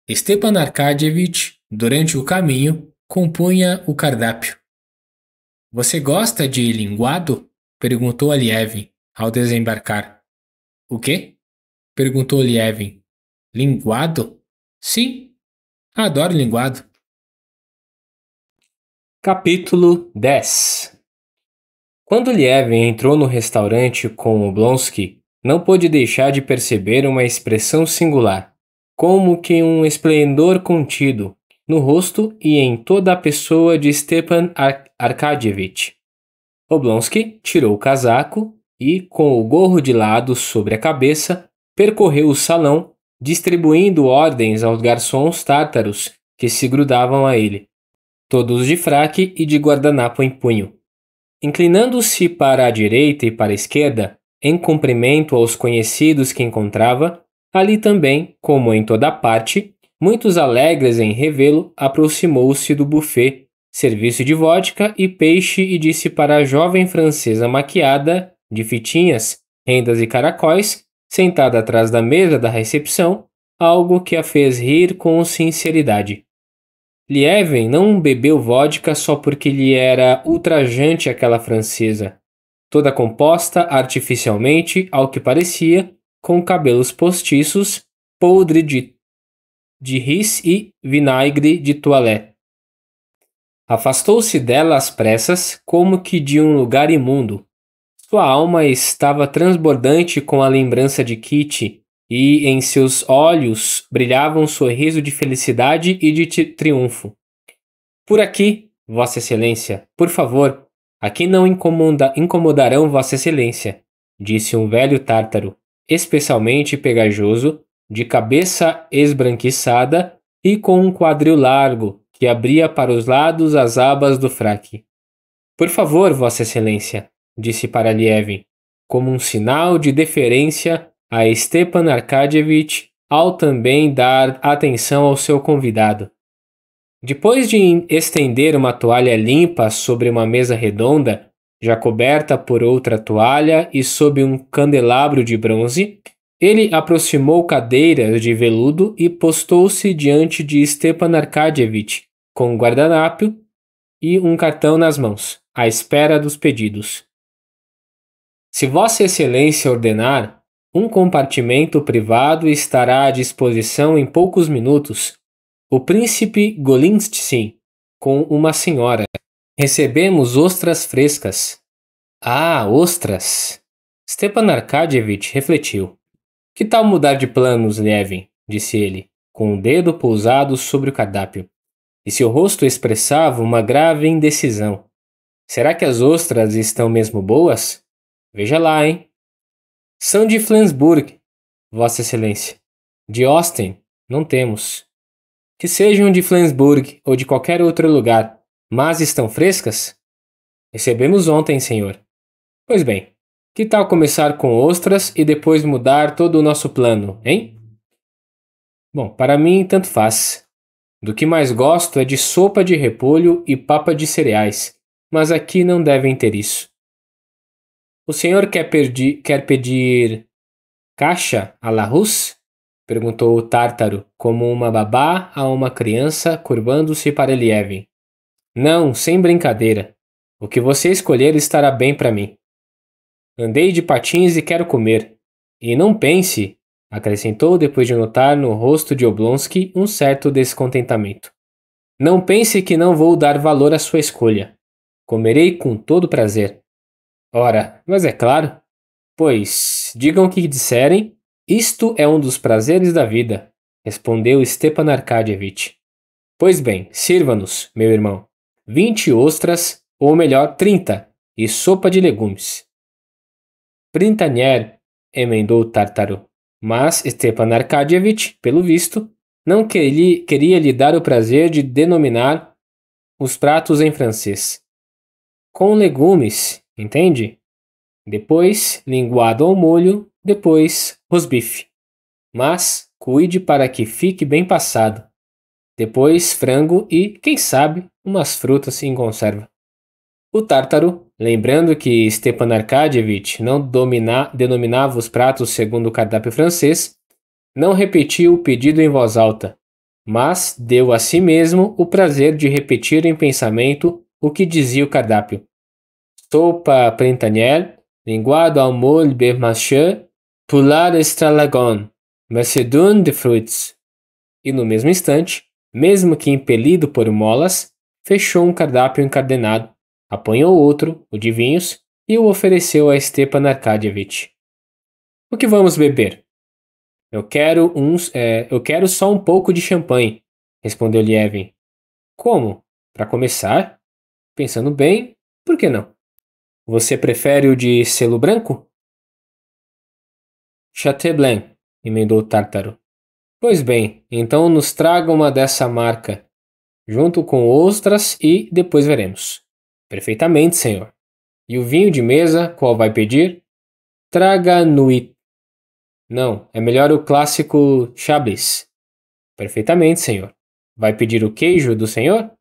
Stepan Arkadyevitch, durante o caminho, compunha o cardápio. Você gosta de linguado? Perguntou a Lievin, ao desembarcar. O quê? Perguntou Lievin. Linguado? Sim, adoro linguado. Capítulo 10. Quando Lievin entrou no restaurante com Oblonsky, não pôde deixar de perceber uma expressão singular, como que um esplendor contido, no rosto e em toda a pessoa de Stepan Arkadyevitch. Oblonsky tirou o casaco e, com o gorro de lado sobre a cabeça, percorreu o salão, distribuindo ordens aos garçons tártaros que se grudavam a ele, todos de fraque e de guardanapo em punho. Inclinando-se para a direita e para a esquerda, em cumprimento aos conhecidos que encontrava, ali também, como em toda parte, muitos alegres em revê-lo, aproximou-se do buffet, serviço de vodka e peixe e disse para a jovem francesa maquiada, de fitinhas, rendas e caracóis, sentada atrás da mesa da recepção, algo que a fez rir com sinceridade. Lievin não bebeu vodka só porque lhe era ultrajante aquela francesa, toda composta artificialmente, ao que parecia, com cabelos postiços, podre de ris e vinagre de toilette. Afastou-se dela às pressas, como que de um lugar imundo. Sua alma estava transbordante com a lembrança de Kitty, e em seus olhos brilhava um sorriso de felicidade e de triunfo. Por aqui, Vossa Excelência, por favor, aqui não incomodarão Vossa Excelência, disse um velho tártaro, especialmente pegajoso, de cabeça esbranquiçada e com um quadril largo que abria para os lados as abas do fraque. Por favor, Vossa Excelência, disse para Lievin, como um sinal de deferência a Stepan Arkadyevitch ao também dar atenção ao seu convidado. Depois de estender uma toalha limpa sobre uma mesa redonda, já coberta por outra toalha e sob um candelabro de bronze, ele aproximou cadeiras de veludo e postou-se diante de Stepan Arkadyevitch, com um guardanapo e um cartão nas mãos, à espera dos pedidos. Se Vossa Excelência ordenar, um compartimento privado estará à disposição em poucos minutos. O príncipe Golintsyn, com uma senhora. Recebemos ostras frescas. Ah, ostras! Stepan Arkadyevitch refletiu. Que tal mudar de planos, Lievin? Disse ele. com o dedo pousado sobre o cardápio, e seu rosto expressava uma grave indecisão. Será que as ostras estão mesmo boas? Veja lá, hein? São de Flensburg, Vossa Excelência. De Austin, não temos. Que sejam de Flensburg ou de qualquer outro lugar, mas estão frescas? Recebemos ontem, senhor. Pois bem, que tal começar com ostras e depois mudar todo o nosso plano, hein? Bom, para mim, tanto faz. Do que mais gosto é de sopa de repolho e papa de cereais, mas aqui não devem ter isso. O senhor quer pedir caixa à la Russe? Perguntou o tártaro, como uma babá a uma criança, curvando-se para Lieven. Não, sem brincadeira. O que você escolher estará bem para mim. Andei de patins e quero comer. E não pense, acrescentou depois de notar no rosto de Oblonsky um certo descontentamento. Não pense que não vou dar valor à sua escolha. Comerei com todo prazer. Ora, mas é claro. Pois, digam o que disserem, isto é um dos prazeres da vida, respondeu Stepan Arkadyevitch. Pois bem, sirva-nos, meu irmão, 20 ostras, ou melhor, 30, e sopa de legumes. Printanier, emendou o tártaro, mas Stepan Arkadyevitch, pelo visto, não queria lhe dar o prazer de denominar os pratos em francês. Com legumes, entende? Depois, linguado ao molho, depois, rosbife. Mas, cuide para que fique bem passado. Depois, frango e, quem sabe, umas frutas em conserva. O tártaro, lembrando que Stepan Arkadyevitch não denominava os pratos segundo o cardápio francês, não repetiu o pedido em voz alta, mas deu a si mesmo o prazer de repetir em pensamento o que dizia o cardápio. Sopa printanière, linguado ao molho bermachin, poulard estragon, macédoine de fruits. E no mesmo instante, mesmo que impelido por molas, fechou um cardápio encadenado, apanhou outro, o de vinhos, e o ofereceu a Stepan Arkadyevitch. O que vamos beber? Eu quero só um pouco de champanhe, respondeu Lievin. Como? Para começar? Pensando bem, por que não? Você prefere o de selo branco? Chateau Blanc, emendou o tártaro. Pois bem, então nos traga uma dessa marca, junto com ostras e depois veremos. Perfeitamente, senhor. E o vinho de mesa, qual vai pedir? Traga Nuit. Não, é melhor o clássico Chablis. Perfeitamente, senhor. Vai pedir o queijo do senhor?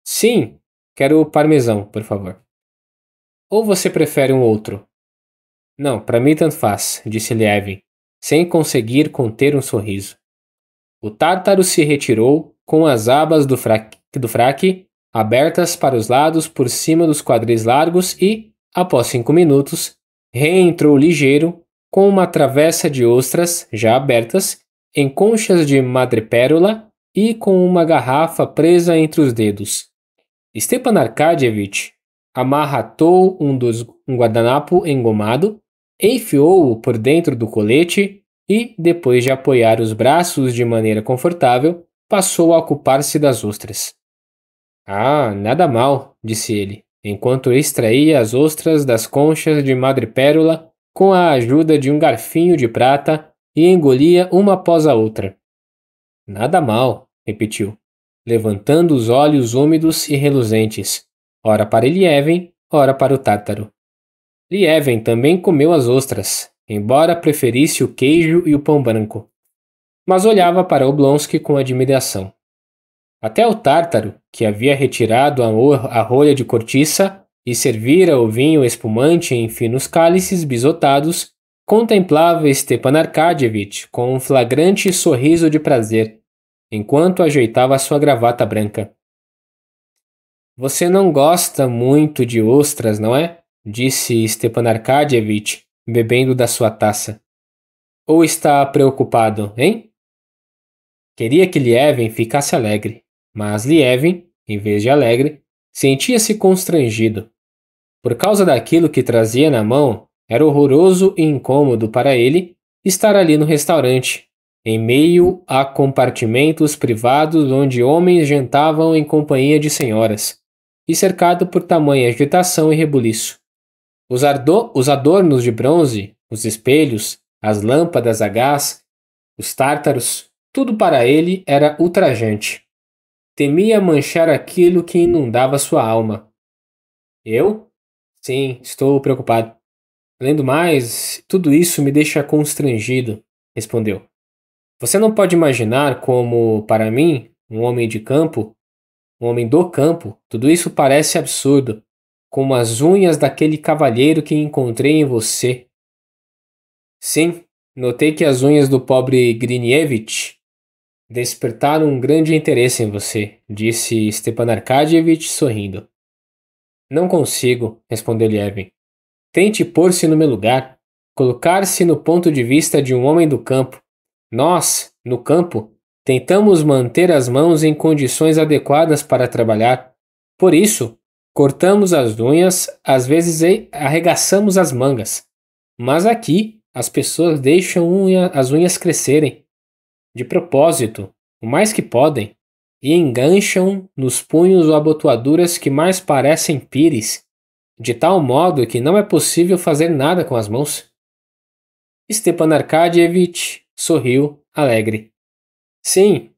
Sim, quero o parmesão, por favor. Ou você prefere um outro? Não, para mim tanto faz, disse Lievin, sem conseguir conter um sorriso. O tártaro se retirou, com as abas do fraque abertas para os lados por cima dos quadris largos e, após 5 minutos, reentrou ligeiro, com uma travessa de ostras, já abertas, em conchas de madrepérola e com uma garrafa presa entre os dedos. Stepan Arkadyevitch amarratou um guardanapo engomado, enfiou-o por dentro do colete e, depois de apoiar os braços de maneira confortável, passou a ocupar-se das ostras. Ah, nada mal, disse ele, enquanto extraía as ostras das conchas de madrepérola com a ajuda de um garfinho de prata e engolia uma após a outra. Nada mal, repetiu, levantando os olhos úmidos e reluzentes, ora para Lievin, ora para o tártaro. Lievin também comeu as ostras, embora preferisse o queijo e o pão branco, mas olhava para Oblonsky com admiração. Até o tártaro, que havia retirado a rolha de cortiça e servira o vinho espumante em finos cálices bisotados, contemplava Stepan Arkadyevitch com um flagrante sorriso de prazer, enquanto ajeitava sua gravata branca. Você não gosta muito de ostras, não é? Disse Stepan Arkadyevitch, bebendo da sua taça. Ou está preocupado, hein? Queria que Lievin ficasse alegre, mas Lievin, em vez de alegre, sentia-se constrangido. Por causa daquilo que trazia na mão, era horroroso e incômodo para ele estar ali no restaurante, em meio a compartimentos privados onde homens jantavam em companhia de senhoras, e cercado por tamanha agitação e rebuliço. Os adornos de bronze, os espelhos, as lâmpadas a gás, os tártaros, tudo para ele era ultrajante. Temia manchar aquilo que inundava sua alma. Eu? Sim, estou preocupado. Além do mais, tudo isso me deixa constrangido, respondeu. Você não pode imaginar como, para mim, um homem de campo, um homem do campo, tudo isso parece absurdo, como as unhas daquele cavalheiro que encontrei em você. Sim, notei que as unhas do pobre Grinievich despertaram um grande interesse em você, disse Stepan Arkadyevich sorrindo. Não consigo, respondeu Lievin. Tente pôr-se no meu lugar, colocar-se no ponto de vista de um homem do campo. Nós, no campo, tentamos manter as mãos em condições adequadas para trabalhar. Por isso, cortamos as unhas, às vezes arregaçamos as mangas. Mas aqui, as pessoas deixam as unhas crescerem, de propósito, o mais que podem, e engancham nos punhos ou abotoaduras que mais parecem pires, de tal modo que não é possível fazer nada com as mãos. Stepan Arkadyevich sorriu, alegre. Sim,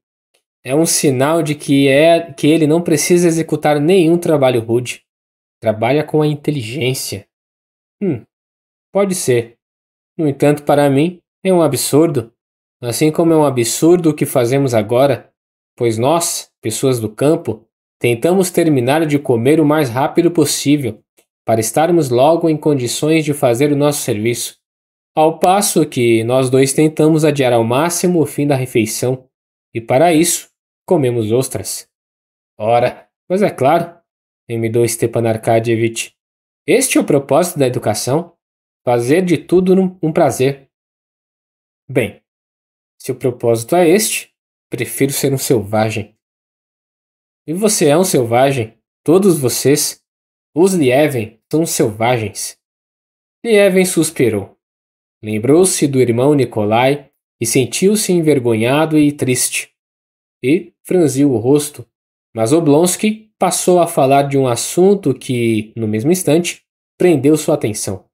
é um sinal de que ele não precisa executar nenhum trabalho rude. Trabalha com a inteligência. Pode ser. No entanto, para mim, é um absurdo. Assim como é um absurdo o que fazemos agora, pois nós, pessoas do campo, tentamos terminar de comer o mais rápido possível, para estarmos logo em condições de fazer o nosso serviço. Ao passo que nós dois tentamos adiar ao máximo o fim da refeição, e para isso, comemos ostras. Ora, mas é claro, emendou Stepan Arkadyevich. Este é o propósito da educação, fazer de tudo um prazer. Bem, se o propósito é este, prefiro ser um selvagem. E você é um selvagem, todos vocês. Os Lievin são selvagens. Lievin suspirou. Lembrou-se do irmão Nikolai e sentiu-se envergonhado e triste. E franziu o rosto, mas Oblonsky passou a falar de um assunto que, no mesmo instante, prendeu sua atenção.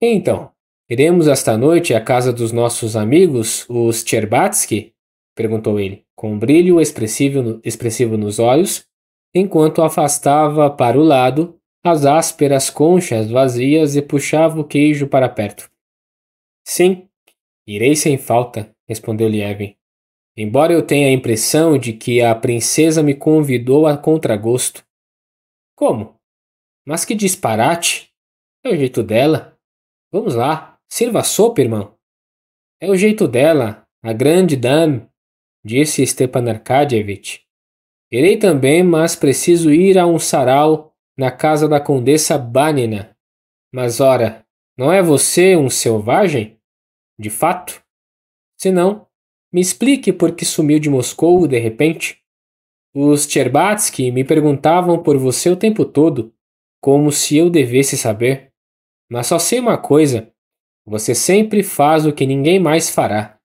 Então, iremos esta noite à casa dos nossos amigos, os Tcherbatsky? Perguntou ele, com um brilho expressivo nos olhos, enquanto afastava para o lado as ásperas conchas vazias e puxava o queijo para perto. Sim, irei sem falta, respondeu Lievin. Embora eu tenha a impressão de que a princesa me convidou a contragosto. Como? Mas que disparate! É o jeito dela. Vamos lá, sirva a sopa, irmão. É o jeito dela, a grande dame, disse Stepan Arkadyevich. Irei também, mas preciso ir a um sarau na casa da condessa Banina. Mas ora, não é você um selvagem? De fato? Se não, me explique por que sumiu de Moscou de repente. Os Tcherbatsky me perguntavam por você o tempo todo, como se eu devesse saber. Mas só sei uma coisa, você sempre faz o que ninguém mais fará.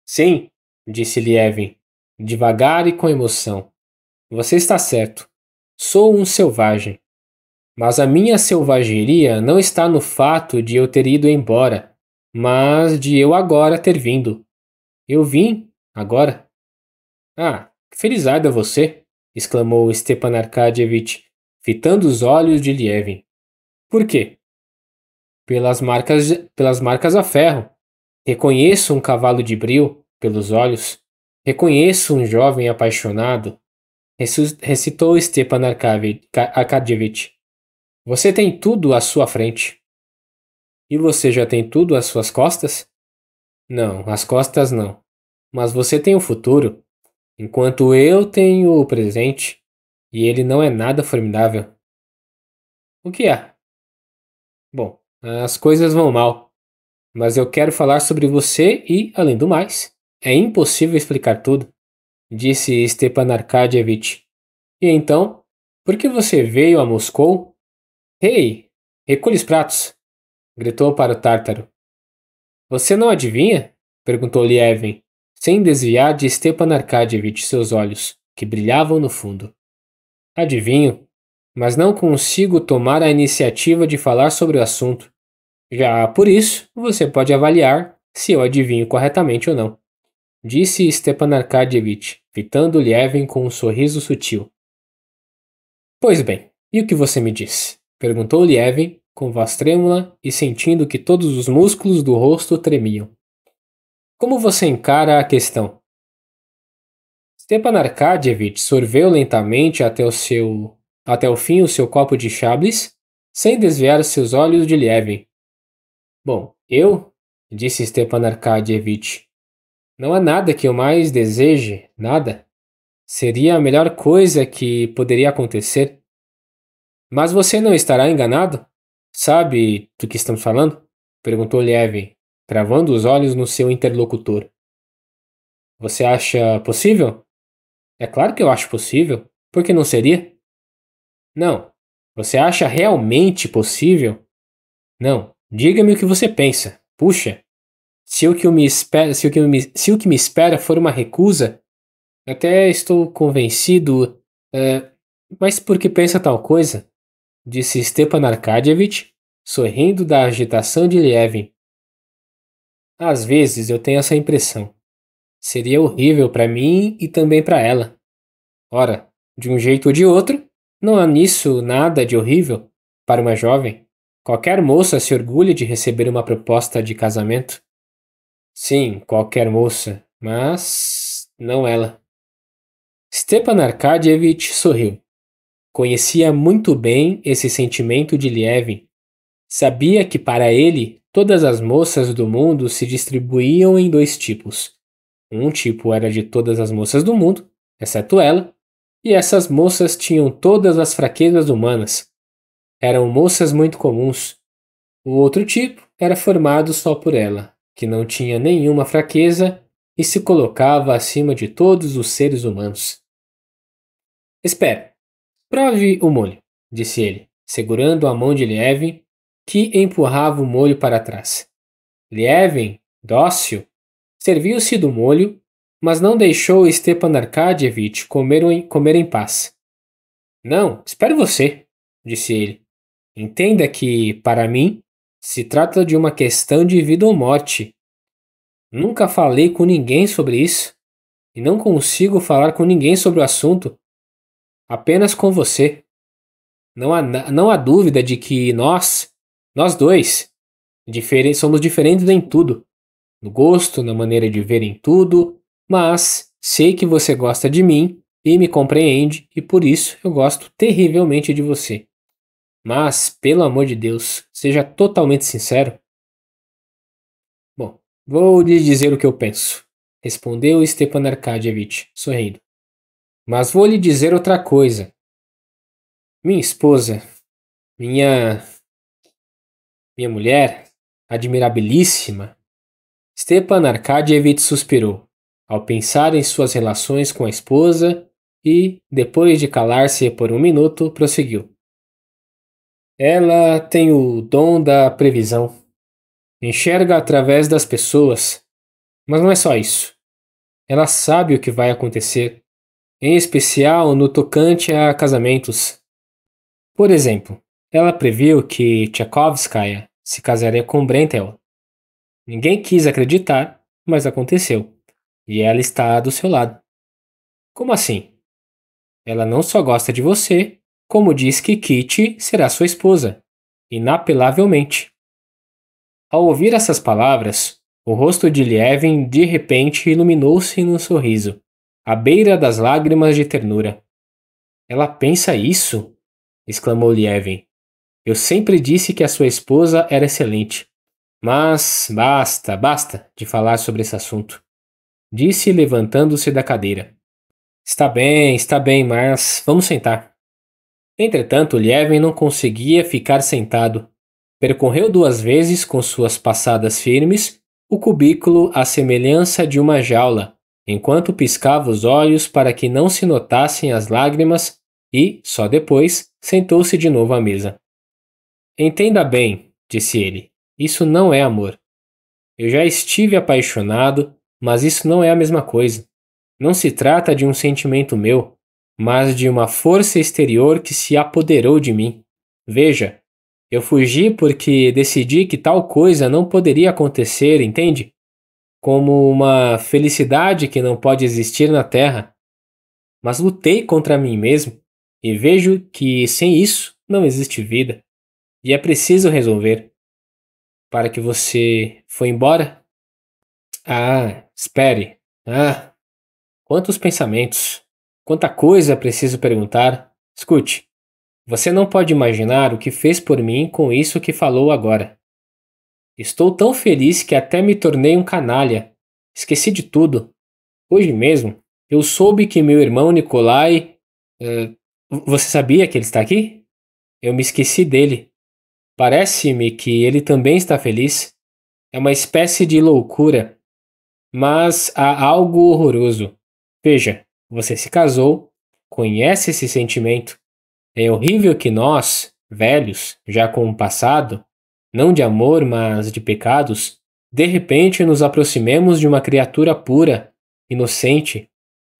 Sim, disse Lievin, devagar e com emoção. Você está certo. Sou um selvagem. Mas a minha selvageria não está no fato de eu ter ido embora, mas de eu agora ter vindo. Eu vim, agora. Ah, que felizardo é você! Exclamou Stepan Arkadyevich, fitando os olhos de Lievin. Por quê? Pelas marcas a ferro. Reconheço um cavalo de bril pelos olhos. Reconheço um jovem apaixonado. Recitou Stepan Arkadyevich. Você tem tudo à sua frente. E você já tem tudo às suas costas? Não, às costas não. Mas você tem o futuro, enquanto eu tenho o presente, e ele não é nada formidável. O que é? Bom, as coisas vão mal, mas eu quero falar sobre você e, além do mais, é impossível explicar tudo, disse Stepan Arkadyevich. E então, por que você veio a Moscou? Ei, recolhe os pratos! Gritou para o tártaro. Você não adivinha? Perguntou Lievin, sem desviar de Stepan Arkadyevitch seus olhos, que brilhavam no fundo. Adivinho, mas não consigo tomar a iniciativa de falar sobre o assunto. Já por isso, você pode avaliar se eu adivinho corretamente ou não, disse Stepan Arkadyevitch, fitando Lievin com um sorriso sutil. Pois bem, e o que você me diz? Perguntou Lievin, com voz trêmula e sentindo que todos os músculos do rosto tremiam. Como você encara a questão? Stepan Arkadyevitch sorveu lentamente até o fim o seu copo de chablis, sem desviar seus olhos de Lievin. Bom, disse Stepan Arkadyevitch, não há nada que eu mais deseje, nada. Seria a melhor coisa que poderia acontecer. Mas você não estará enganado? Sabe do que estamos falando? Perguntou Lievin, cravando os olhos no seu interlocutor. Você acha possível? É claro que eu acho possível. Por que não seria? Não. Você acha realmente possível? Não. Diga-me o que você pensa. Puxa, se o que me espera for uma recusa, até estou convencido. Mas por que pensa tal coisa? Disse Stepan Arkadyevitch, sorrindo da agitação de Lievin. Às vezes eu tenho essa impressão. Seria horrível para mim e também para ela. Ora, de um jeito ou de outro, não há nisso nada de horrível para uma jovem. Qualquer moça se orgulha de receber uma proposta de casamento. Sim, qualquer moça, mas não ela. Stepan Arkadyevitch sorriu. Conhecia muito bem esse sentimento de Lievin. Sabia que para ele todas as moças do mundo se distribuíam em dois tipos. Um tipo era de todas as moças do mundo, exceto ela, e essas moças tinham todas as fraquezas humanas. Eram moças muito comuns. O outro tipo era formado só por ela, que não tinha nenhuma fraqueza e se colocava acima de todos os seres humanos. Espere, prove o molho, disse ele, segurando a mão de Lievin, que empurrava o molho para trás. Lievin, dócil, serviu-se do molho, mas não deixou Stepan Arkadyevitch comer em paz. Não, espere você, disse ele. Entenda que, para mim, se trata de uma questão de vida ou morte. Nunca falei com ninguém sobre isso, e não consigo falar com ninguém sobre o assunto. Apenas com você. Não há dúvida de que nós dois, somos diferentes em tudo. No gosto, na maneira de ver em tudo, mas sei que você gosta de mim e me compreende, e por isso eu gosto terrivelmente de você. Mas, pelo amor de Deus, seja totalmente sincero. Bom, vou lhe dizer o que eu penso, respondeu Stepan Arkadyevitch, sorrindo. Mas vou lhe dizer outra coisa. Minha esposa, minha mulher, admirabilíssima. Stepan Arkadyevitch suspirou, ao pensar em suas relações com a esposa e, depois de calar-se por um minuto, prosseguiu. Ela tem o dom da previsão. Enxerga através das pessoas. Mas não é só isso. Ela sabe o que vai acontecer, em especial no tocante a casamentos. Por exemplo, ela previu que Tchaikovskaya se casaria com Brentel. Ninguém quis acreditar, mas aconteceu. E ela está do seu lado. Como assim? Ela não só gosta de você, como diz que Kitty será sua esposa, inapelavelmente. Ao ouvir essas palavras, o rosto de Lievin de repente iluminou-se num sorriso, à beira das lágrimas de ternura. Ela pensa isso? Exclamou Lievin. Eu sempre disse que a sua esposa era excelente. Mas basta de falar sobre esse assunto. Disse levantando-se da cadeira. Está bem, mas vamos sentar. Entretanto, Lievin não conseguia ficar sentado. Percorreu 2 vezes com suas passadas firmes o cubículo à semelhança de uma jaula, enquanto piscava os olhos para que não se notassem as lágrimas e, só depois, sentou-se de novo à mesa. Entenda bem, disse ele, isso não é amor. Eu já estive apaixonado, mas isso não é a mesma coisa. Não se trata de um sentimento meu, mas de uma força exterior que se apoderou de mim. Veja, eu fugi porque decidi que tal coisa não poderia acontecer, entende? Como uma felicidade que não pode existir na Terra. Mas lutei contra mim mesmo e vejo que sem isso não existe vida. E é preciso resolver. Para que você foi embora? Ah, espere. Ah, quantos pensamentos. Quanta coisa preciso perguntar. Escute, você não pode imaginar o que fez por mim com isso que falou agora. Estou tão feliz que até me tornei um canalha. Esqueci de tudo. Hoje mesmo, eu soube que meu irmão Nikolai. Você sabia que ele está aqui? Eu me esqueci dele. Parece-me que ele também está feliz. É uma espécie de loucura. Mas há algo horroroso. Veja, você se casou, conhece esse sentimento. É horrível que nós, velhos, já com um passado, não de amor, mas de pecados, de repente nos aproximemos de uma criatura pura, inocente.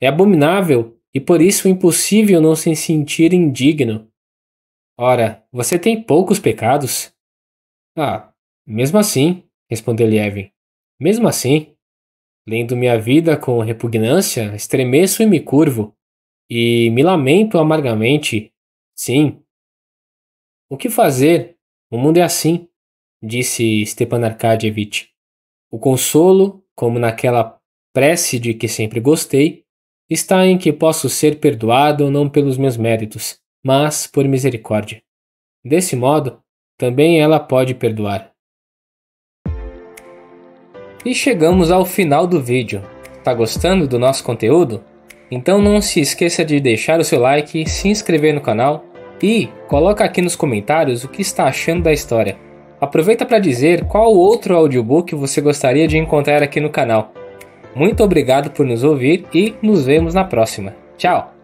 É abominável e por isso impossível não se sentir indigno. Ora, você tem poucos pecados? Ah, mesmo assim, respondeu Lievin. Mesmo assim, lendo minha vida com repugnância, estremeço e me curvo, e me lamento amargamente. Sim. O que fazer? O mundo é assim, disse Stepan Arkadyevitch. O consolo, como naquela prece de que sempre gostei, está em que posso ser perdoado não pelos meus méritos, mas por misericórdia. Desse modo, também ela pode perdoar. E chegamos ao final do vídeo. Tá gostando do nosso conteúdo? Então não se esqueça de deixar o seu like, se inscrever no canal e coloca aqui nos comentários o que está achando da história. Aproveita para dizer qual outro audiobook você gostaria de encontrar aqui no canal. Muito obrigado por nos ouvir e nos vemos na próxima. Tchau!